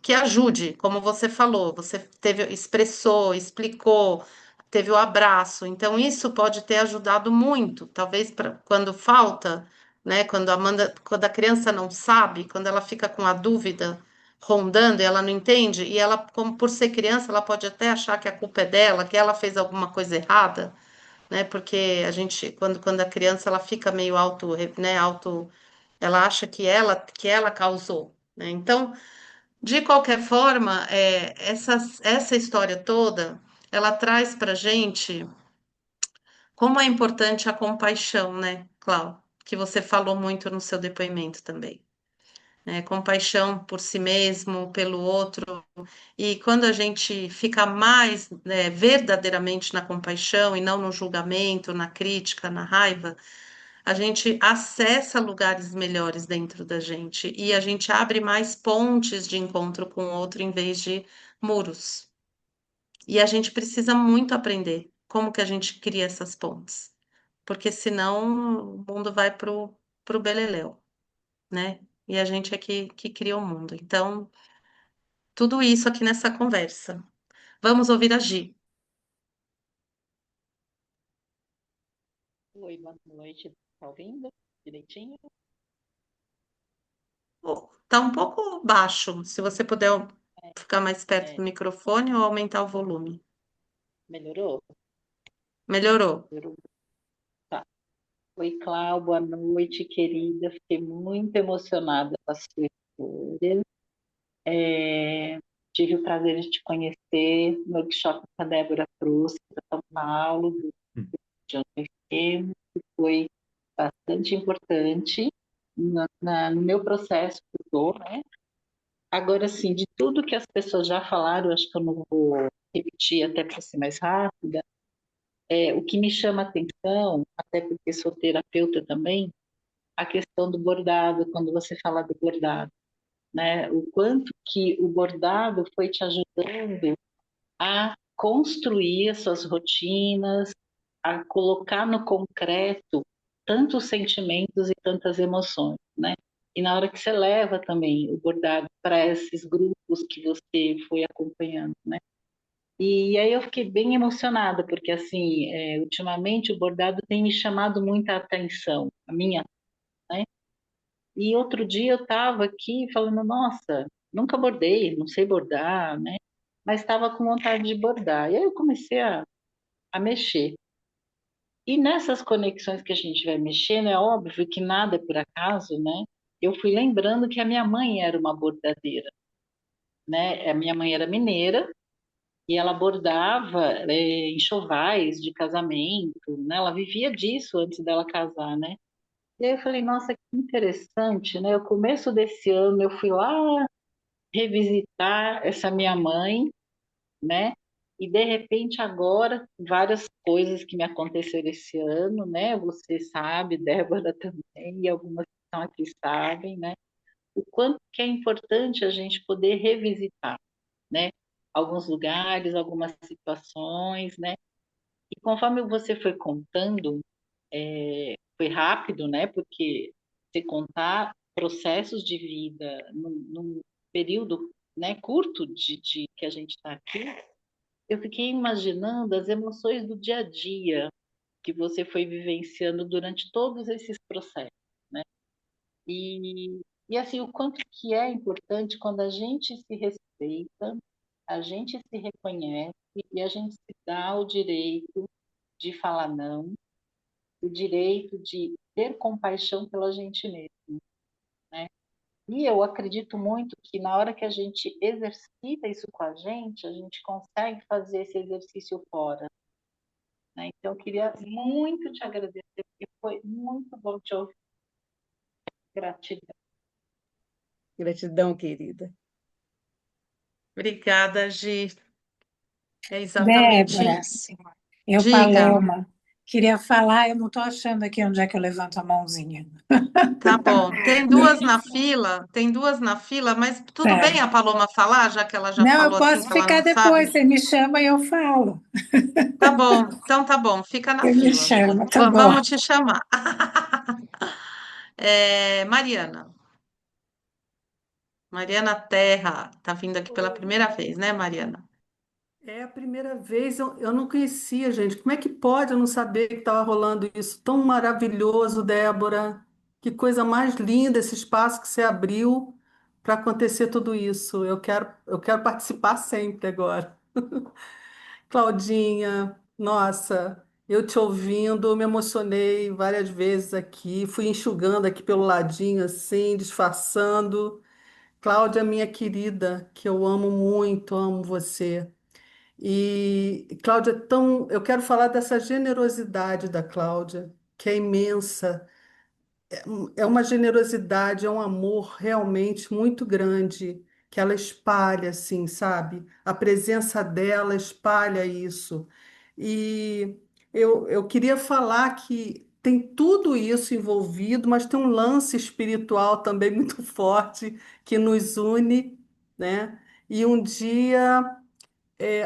que ajude, como você falou, você teve, expressou, explicou, teve o abraço. Então, isso pode ter ajudado muito, talvez quando falta, né? Quando a criança não sabe, quando ela fica com a dúvida rondando e ela não entende, e ela, como por ser criança, ela pode até achar que a culpa é dela, que ela fez alguma coisa errada, né? Porque a gente, quando a criança ela fica meio ela acha que ela causou, né? Então, de qualquer forma, essa história toda, ela traz para gente como é importante a compaixão, né, Clau? Que você falou muito no seu depoimento também, né? Compaixão por si mesmo, pelo outro. E quando a gente fica mais, né, verdadeiramente na compaixão e não no julgamento, na crítica, na raiva, a gente acessa lugares melhores dentro da gente e a gente abre mais pontes de encontro com o outro em vez de muros. E a gente precisa muito aprender como que a gente cria essas pontes, porque senão o mundo vai pro beleléu, né? E a gente é que cria o mundo. Então, tudo isso aqui nessa conversa. Vamos ouvir a Gi. Oi, boa noite. Tá ouvindo direitinho? Tá um pouco baixo, se você puder ficar mais perto É, do microfone ou aumentar o volume. melhorou? Melhorou. Melhorou. Tá. Oi, Clau, boa noite, querida. Fiquei muito emocionada com a sua história. Tive o prazer de te conhecer no workshop que a Débora trouxe para São Paulo, do John Pequeno, que foi bastante importante no meu processo que eu tô, né? Agora, assim, de tudo que as pessoas já falaram, eu acho que eu não vou repetir até para ser mais rápida. O que me chama atenção, até porque sou terapeuta também, a questão do bordado, quando você fala do bordado, né? O quanto que o bordado foi te ajudando a construir as suas rotinas, a colocar no concreto tantos sentimentos e tantas emoções, né? E na hora que você leva também o bordado para esses grupos que você foi acompanhando, né? E aí eu fiquei bem emocionada, porque assim, ultimamente o bordado tem me chamado muita atenção, a minha, né? E outro dia eu estava aqui falando, nossa, nunca bordei, não sei bordar, né? Mas estava com vontade de bordar. E aí eu comecei a mexer. E nessas conexões que a gente vai mexendo, é óbvio que nada é por acaso, né? Eu fui lembrando que a minha mãe era uma bordadeira, né? A minha mãe era mineira e ela bordava enxovais de casamento, né? Ela vivia disso antes dela casar, né? E aí eu falei, nossa, que interessante, né? No começo desse ano eu fui lá revisitar essa minha mãe, né? E de repente agora várias coisas que me aconteceram esse ano, né? Você sabe, Débora também, e algumas que estão aqui sabem, né? O quanto que é importante a gente poder revisitar, né? Alguns lugares, algumas situações, né? E conforme você foi contando, foi rápido, né? Porque você contar processos de vida num período, né, curto de que a gente está aqui, eu fiquei imaginando as emoções do dia a dia que você foi vivenciando durante todos esses processos, né? E assim, o quanto que é importante quando a gente se respeita, a gente se reconhece e a gente se dá o direito de falar não, o direito de ter compaixão pela gente mesmo, né? E eu acredito muito que na hora que a gente exercita isso com a gente consegue fazer esse exercício fora, né? Então, eu queria muito te agradecer, porque foi muito bom te ouvir. Gratidão. Gratidão, querida. Obrigada, Gi. É exatamente Débora, isso. eu, Diga. Paloma, queria falar, eu não estou achando aqui onde é que eu levanto a mãozinha. Tá bom. Tem duas na fila, mas tudo bem Tá. a Paloma falar, já que ela já Não, eu falou aqui posso que ela não ficar sabe? depois, você me chama e eu falo. Tá bom, então tá bom, fica na Você me fila. chama, tá bom. Vamos te chamar. Mariana. Mariana Terra, tá vindo aqui pela Oi. primeira vez, né, Mariana? É a primeira vez, eu não conhecia, gente. Como é que pode eu não saber que estava rolando isso? Tão maravilhoso, Débora. Que coisa mais linda esse espaço que você abriu para acontecer tudo isso. Eu quero participar sempre agora. Claudinha, nossa, eu te ouvindo, me emocionei várias vezes aqui, fui enxugando aqui pelo ladinho assim, disfarçando. Cláudia, minha querida, que eu amo muito, amo você. E Cláudia, eu quero falar dessa generosidade da Cláudia, que é imensa. É uma generosidade, é um amor realmente muito grande que ela espalha, assim, sabe? A presença dela espalha isso. E eu queria falar que tem tudo isso envolvido, mas tem um lance espiritual também muito forte que nos une, né? E um dia.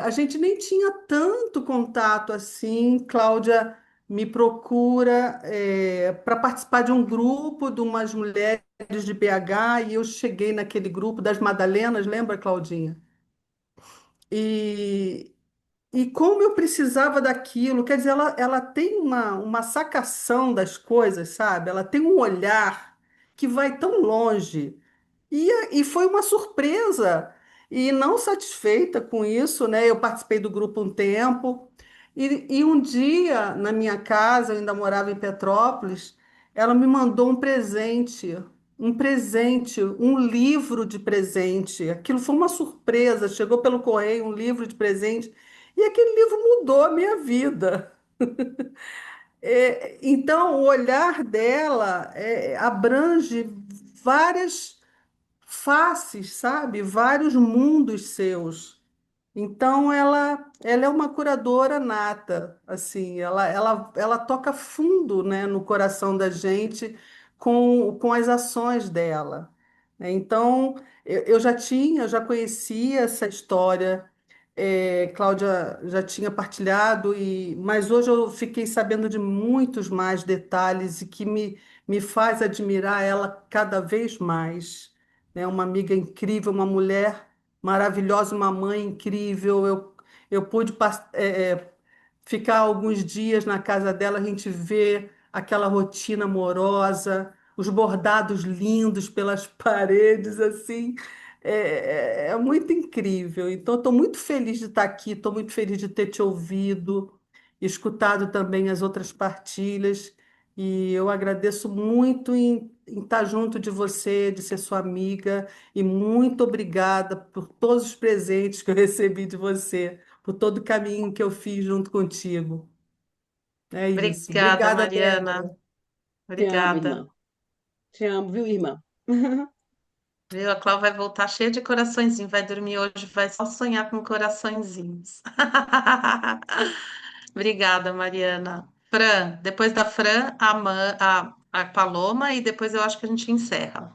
A gente nem tinha tanto contato assim. Cláudia me procura para participar de um grupo de umas mulheres de BH e eu cheguei naquele grupo das Madalenas, lembra, Claudinha? E, e como eu precisava daquilo, quer dizer, ela tem uma sacação das coisas, sabe? Ela tem um olhar que vai tão longe. E foi uma surpresa. E não satisfeita com isso, né? Eu participei do grupo um tempo. E um dia, na minha casa, eu ainda morava em Petrópolis, ela me mandou um presente, um livro de presente. Aquilo foi uma surpresa. Chegou pelo correio um livro de presente. E aquele livro mudou a minha vida. Então, o olhar dela abrange várias faces, sabe? Vários mundos seus. Então, ela é uma curadora nata, assim, ela toca fundo, né, no coração da gente com as ações dela, né? Então, eu já conhecia essa história, Cláudia já tinha partilhado, mas hoje eu fiquei sabendo de muitos mais detalhes e que me faz admirar ela cada vez mais, né? Uma amiga incrível, uma mulher maravilhosa, uma mãe incrível. Eu pude ficar alguns dias na casa dela, a gente vê aquela rotina amorosa, os bordados lindos pelas paredes, assim. É muito incrível. Então, estou muito feliz de estar aqui, estou muito feliz de ter te ouvido, escutado também as outras partilhas. E eu agradeço muito em estar junto de você, de ser sua amiga. E muito obrigada por todos os presentes que eu recebi de você, por todo o caminho que eu fiz junto contigo. É isso. Obrigada, Obrigada, Mariana. Débora. Te amo, Obrigada. irmã. Te amo, viu, irmã? Viu? A Clau vai voltar cheia de coraçõezinhos. Vai dormir hoje, vai só sonhar com coraçõezinhos. Obrigada, Mariana. Fran, depois da Fran, a Paloma, e depois eu acho que a gente encerra.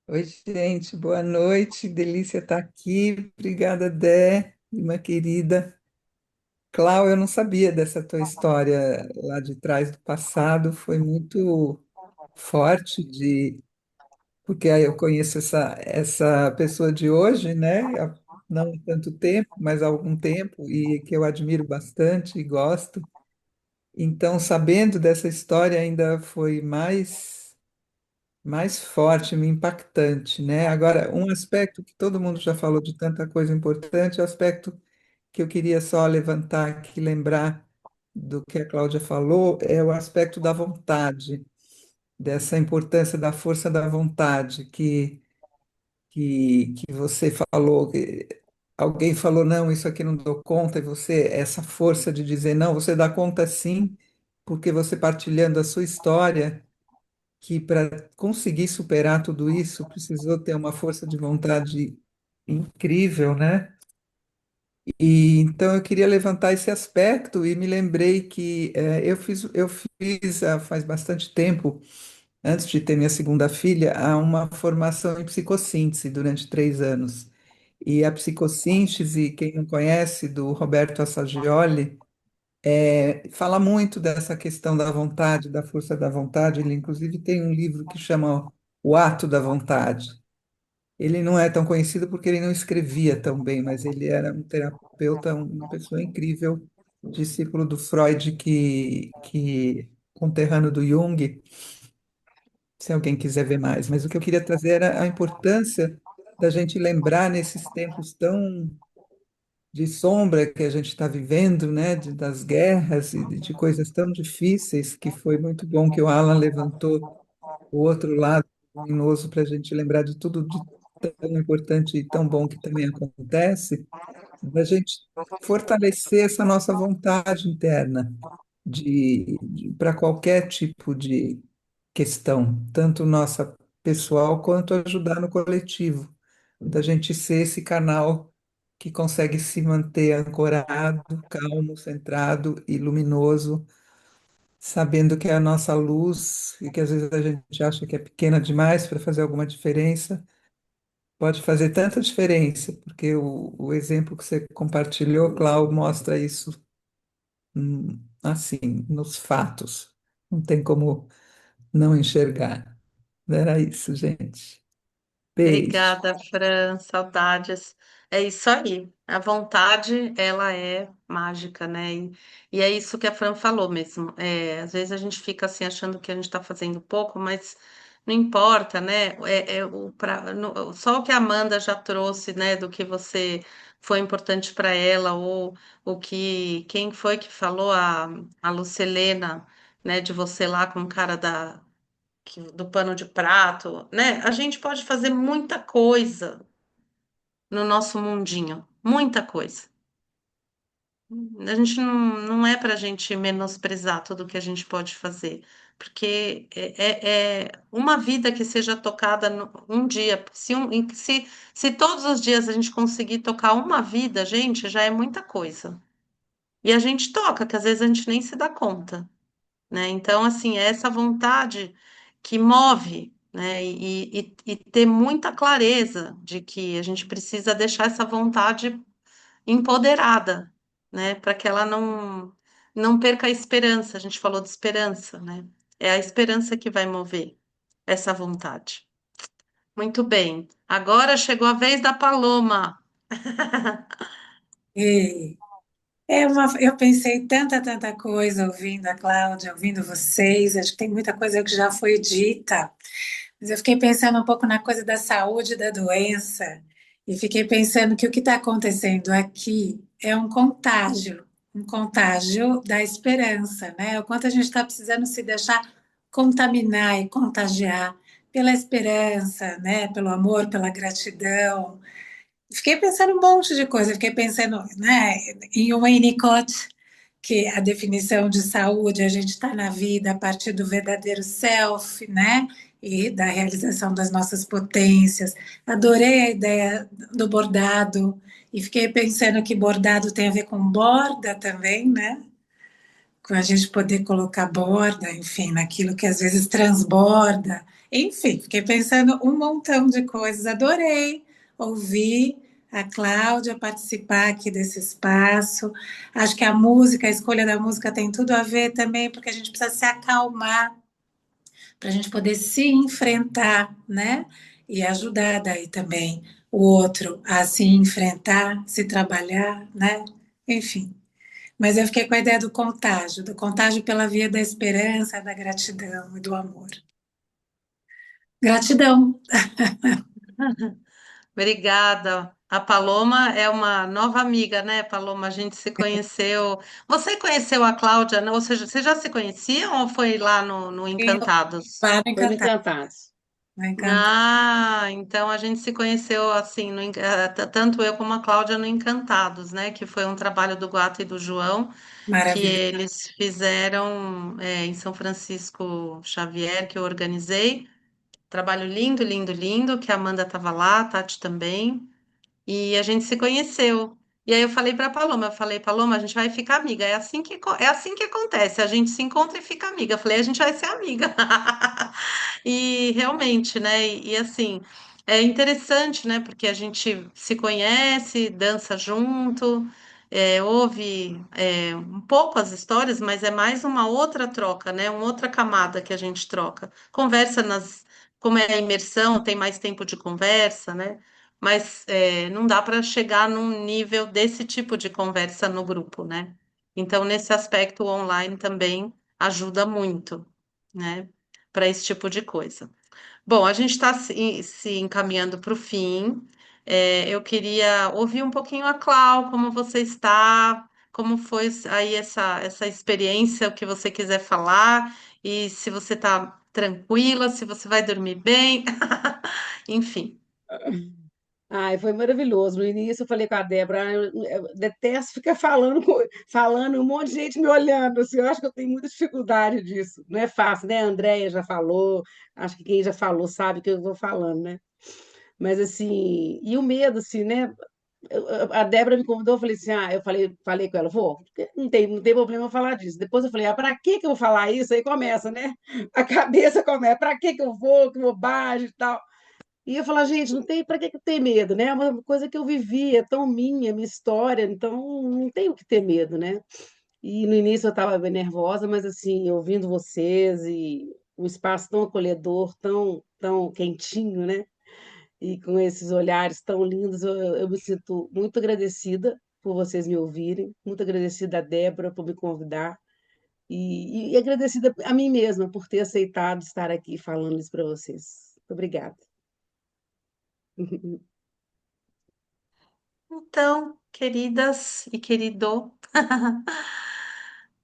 Oi, gente, boa noite. Delícia estar aqui. Obrigada, Dé, irmã querida. Clau, eu não sabia dessa tua história lá de trás do passado. Foi muito forte porque aí eu conheço essa pessoa de hoje, né? Não há tanto tempo, mas há algum tempo, e que eu admiro bastante e gosto. Então, sabendo dessa história, ainda foi mais forte, me impactante, né? Agora, um aspecto que todo mundo já falou de tanta coisa importante, o aspecto que eu queria só levantar aqui, lembrar do que a Cláudia falou, é o aspecto da vontade, dessa importância da força da vontade que você falou, que alguém falou, não, isso aqui não dou conta, e você, essa força de dizer, não, você dá conta sim, porque você partilhando a sua história que para conseguir superar tudo isso precisou ter uma força de vontade incrível, né? E então eu queria levantar esse aspecto e me lembrei que eu fiz faz bastante tempo, antes de ter minha segunda filha, uma formação em psicossíntese durante 3 anos. E a psicossíntese, quem não conhece, do Roberto Assagioli, fala muito dessa questão da vontade, da força da vontade. Ele, inclusive, tem um livro que chama O Ato da Vontade. Ele não é tão conhecido porque ele não escrevia tão bem, mas ele era um terapeuta, uma pessoa incrível, discípulo do Freud, conterrâneo do Jung, se alguém quiser ver mais. Mas o que eu queria trazer era a importância da gente lembrar nesses tempos tão de sombra que a gente está vivendo, né, das guerras e de coisas tão difíceis, que foi muito bom que o Alan levantou o outro lado luminoso para a gente lembrar de tudo de tão importante e tão bom que também acontece, da gente fortalecer essa nossa vontade interna para qualquer tipo de questão, tanto nossa pessoal quanto ajudar no coletivo, da gente ser esse canal que consegue se manter ancorado, calmo, centrado e luminoso, sabendo que é a nossa luz e que às vezes a gente acha que é pequena demais para fazer alguma diferença, pode fazer tanta diferença, porque o exemplo que você compartilhou, Cláudio, mostra isso assim, nos fatos. Não tem como não enxergar. Era isso, gente. Beijo. Obrigada, Fran. Saudades. É isso aí. A vontade, ela é mágica, né? E é isso que a Fran falou mesmo. É, às vezes a gente fica assim achando que a gente está fazendo pouco, mas não importa, né? Só o que a Amanda já trouxe, né? Do que você foi importante para ela, ou o que quem foi que falou a Lucelena, né? De você lá com o cara do pano de prato, né? A gente pode fazer muita coisa no nosso mundinho, muita coisa. A gente não é para a gente menosprezar tudo que a gente pode fazer. porque é uma vida que seja tocada um dia. Se todos os dias a gente conseguir tocar uma vida, gente, já é muita coisa. E a gente toca, que às vezes a gente nem se dá conta, né? Então, assim, é essa vontade que move, né? E ter muita clareza de que a gente precisa deixar essa vontade empoderada, né? Para que ela não perca a esperança. A gente falou de esperança, né? É a esperança que vai mover essa vontade. Muito bem. Agora chegou a vez da Paloma. E eu pensei tanta coisa ouvindo a Cláudia, ouvindo vocês. Acho que tem muita coisa que já foi dita. Mas eu fiquei pensando um pouco na coisa da saúde e da doença, e fiquei pensando que o que está acontecendo aqui é um contágio da esperança, né? O quanto a gente está precisando se deixar contaminar e contagiar pela esperança, né? Pelo amor, pela gratidão. Fiquei pensando um monte de coisa, fiquei pensando, né, em Winnicott, que a definição de saúde, a gente está na vida a partir do verdadeiro self, né? E da realização das nossas potências. Adorei a ideia do bordado e fiquei pensando que bordado tem a ver com borda também, né? Com a gente poder colocar borda, enfim, naquilo que às vezes transborda. Enfim, fiquei pensando um montão de coisas. Adorei ouvir a Cláudia participar aqui desse espaço. Acho que a música, a escolha da música tem tudo a ver também, porque a gente precisa se acalmar para a gente poder se enfrentar, né? E ajudar daí também o outro a se enfrentar, se trabalhar, né? Enfim. Mas eu fiquei com a ideia do contágio pela via da esperança, da gratidão e do amor. Gratidão. Obrigada. A Paloma é uma nova amiga, né, Paloma? A gente se conheceu. Você conheceu a Cláudia, né? Ou seja, vocês já se conheciam ou foi lá no Eu Encantados? paro Foi no encantar, Encantados. encantar. Ah, então a gente se conheceu assim, tanto eu como a Cláudia no Encantados, né? Que foi um trabalho do Guata e do João, que Maravilhoso. eles fizeram em São Francisco Xavier, que eu organizei. Trabalho lindo, lindo, lindo, que a Amanda estava lá, a Tati também. E a gente se conheceu. E aí eu falei para Paloma, eu falei, Paloma, a gente vai ficar amiga. É assim que acontece. A gente se encontra e fica amiga. Eu falei, a gente vai ser amiga. E realmente, né? E assim, é interessante, né? Porque a gente se conhece, dança junto, ouve um pouco as histórias, mas é mais uma outra troca, né? Uma outra camada que a gente troca. Conversa como é a imersão, tem mais tempo de conversa, né? Mas não dá para chegar num nível desse tipo de conversa no grupo, né? Então, nesse aspecto, o online também ajuda muito, né? Para esse tipo de coisa. Bom, a gente está se encaminhando para o fim. Eu queria ouvir um pouquinho a Clau, como você está, como foi aí essa experiência, o que você quiser falar, e se você está tranquila, se você vai dormir bem, enfim. Ai, foi maravilhoso. No início eu falei com a Débora, eu detesto ficar falando, falando, um monte de gente me olhando, assim, eu acho que eu tenho muita dificuldade disso. Não é fácil, né? A Andréia já falou, acho que quem já falou sabe que eu vou falando, né? Mas assim, e o medo, assim, né? A Débora me convidou, eu falei assim, falei com ela, vou, não tem problema eu falar disso. Depois eu falei, para que eu vou falar isso? Aí começa, né? A cabeça começa, para que eu vou, que bobagem e tal. E eu falo, gente, não tem para que eu ter medo, né? É uma coisa que eu vivi, é tão minha história, então não tem o que ter medo, né? E no início eu estava bem nervosa, mas assim, ouvindo vocês e um espaço tão acolhedor, tão quentinho, né? E com esses olhares tão lindos, eu me sinto muito agradecida por vocês me ouvirem, muito agradecida a Débora por me convidar e agradecida a mim mesma por ter aceitado estar aqui falando isso para vocês. Muito obrigada. Então, queridas e querido,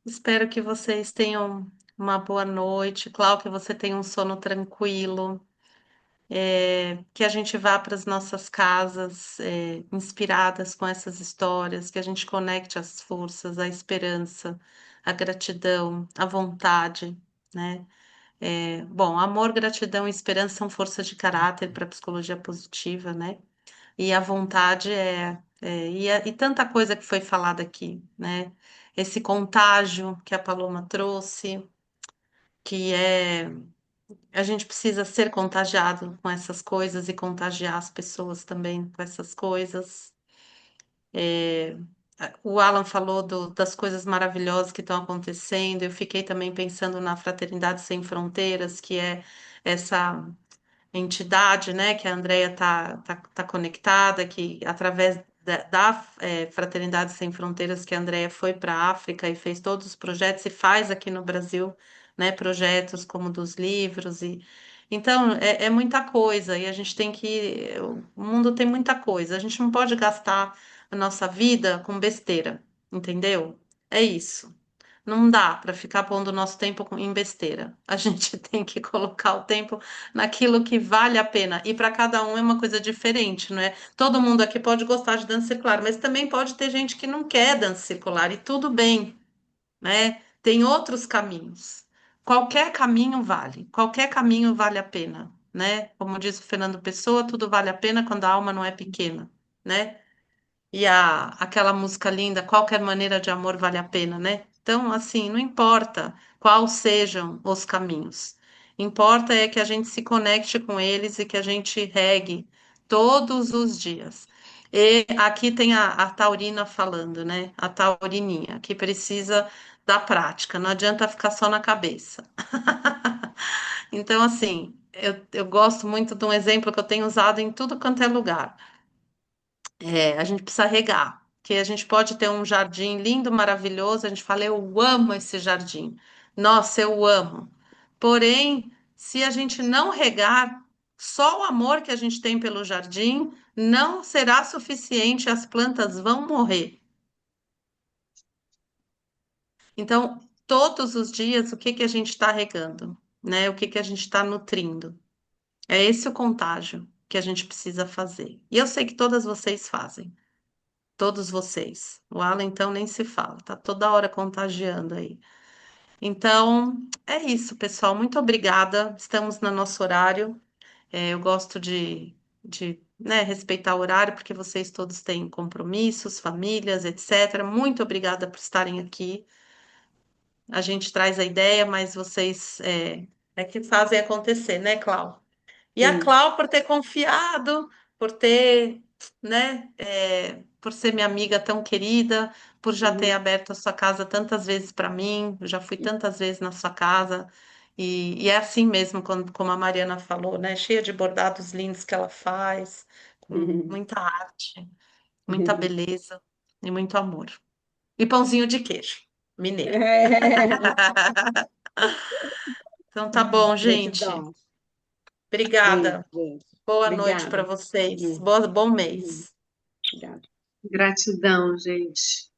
espero que vocês tenham uma boa noite. Claro que você tenha um sono tranquilo, que a gente vá para as nossas casas, inspiradas com essas histórias, que a gente conecte as forças, a esperança, a gratidão, a vontade, né? Bom, amor, gratidão e esperança são força de caráter para a psicologia positiva, né? E a vontade e tanta coisa que foi falada aqui, né? Esse contágio que a Paloma trouxe, que a gente precisa ser contagiado com essas coisas e contagiar as pessoas também com essas coisas. O Alan falou das coisas maravilhosas que estão acontecendo. Eu fiquei também pensando na Fraternidade Sem Fronteiras, que é essa entidade, né, que a Andrea tá conectada, que através da Fraternidade Sem Fronteiras, que a Andrea foi para a África e fez todos os projetos e faz aqui no Brasil, né, projetos como dos livros então é muita coisa e a gente tem que o mundo tem muita coisa, a gente não pode gastar a nossa vida com besteira, entendeu? É isso. Não dá para ficar pondo o nosso tempo em besteira. A gente tem que colocar o tempo naquilo que vale a pena. E para cada um é uma coisa diferente, não é? Todo mundo aqui pode gostar de dança circular, mas também pode ter gente que não quer dança circular, e tudo bem, né? Tem outros caminhos. Qualquer caminho vale a pena, né? Como diz o Fernando Pessoa, tudo vale a pena quando a alma não é pequena, né? E aquela música linda, qualquer maneira de amor vale a pena, né? Então, assim, não importa quais sejam os caminhos. Importa é que a gente se conecte com eles e que a gente regue todos os dias. E aqui tem a Taurina falando, né? A Taurininha, que precisa da prática, não adianta ficar só na cabeça. Então, assim, eu gosto muito de um exemplo que eu tenho usado em tudo quanto é lugar. A gente precisa regar, que a gente pode ter um jardim lindo, maravilhoso, a gente fala, eu amo esse jardim. Nossa, eu amo. Porém, se a gente não regar, só o amor que a gente tem pelo jardim não será suficiente, as plantas vão morrer. Então, todos os dias, o que que a gente está regando, né? O que que a gente está nutrindo? É esse o contágio que a gente precisa fazer. E eu sei que todas vocês fazem. Todos vocês. O Alan, então, nem se fala, tá toda hora contagiando aí. Então, é isso, pessoal. Muito obrigada. Estamos no nosso horário. Eu gosto de respeitar o horário, porque vocês todos têm compromissos, famílias, etc. Muito obrigada por estarem aqui. A gente traz a ideia, mas vocês é que fazem acontecer, né, Cláudia? E a Sim. Clau por ter confiado, por ter, né, por ser minha amiga tão querida, por já ter Uhum. aberto a sua casa tantas vezes para mim, eu já fui tantas vezes na sua casa, e é assim mesmo, como a Mariana falou, né, cheia de bordados lindos que ela faz, com muita arte, muita beleza e muito amor. E pãozinho de queijo, mineiro. É. Então tá bom, gente. Gratidão. Beijo, Obrigada. gente. Boa noite para Obrigada. vocês. Uhum. Bom Uhum. mês. Obrigada. Gratidão, gente.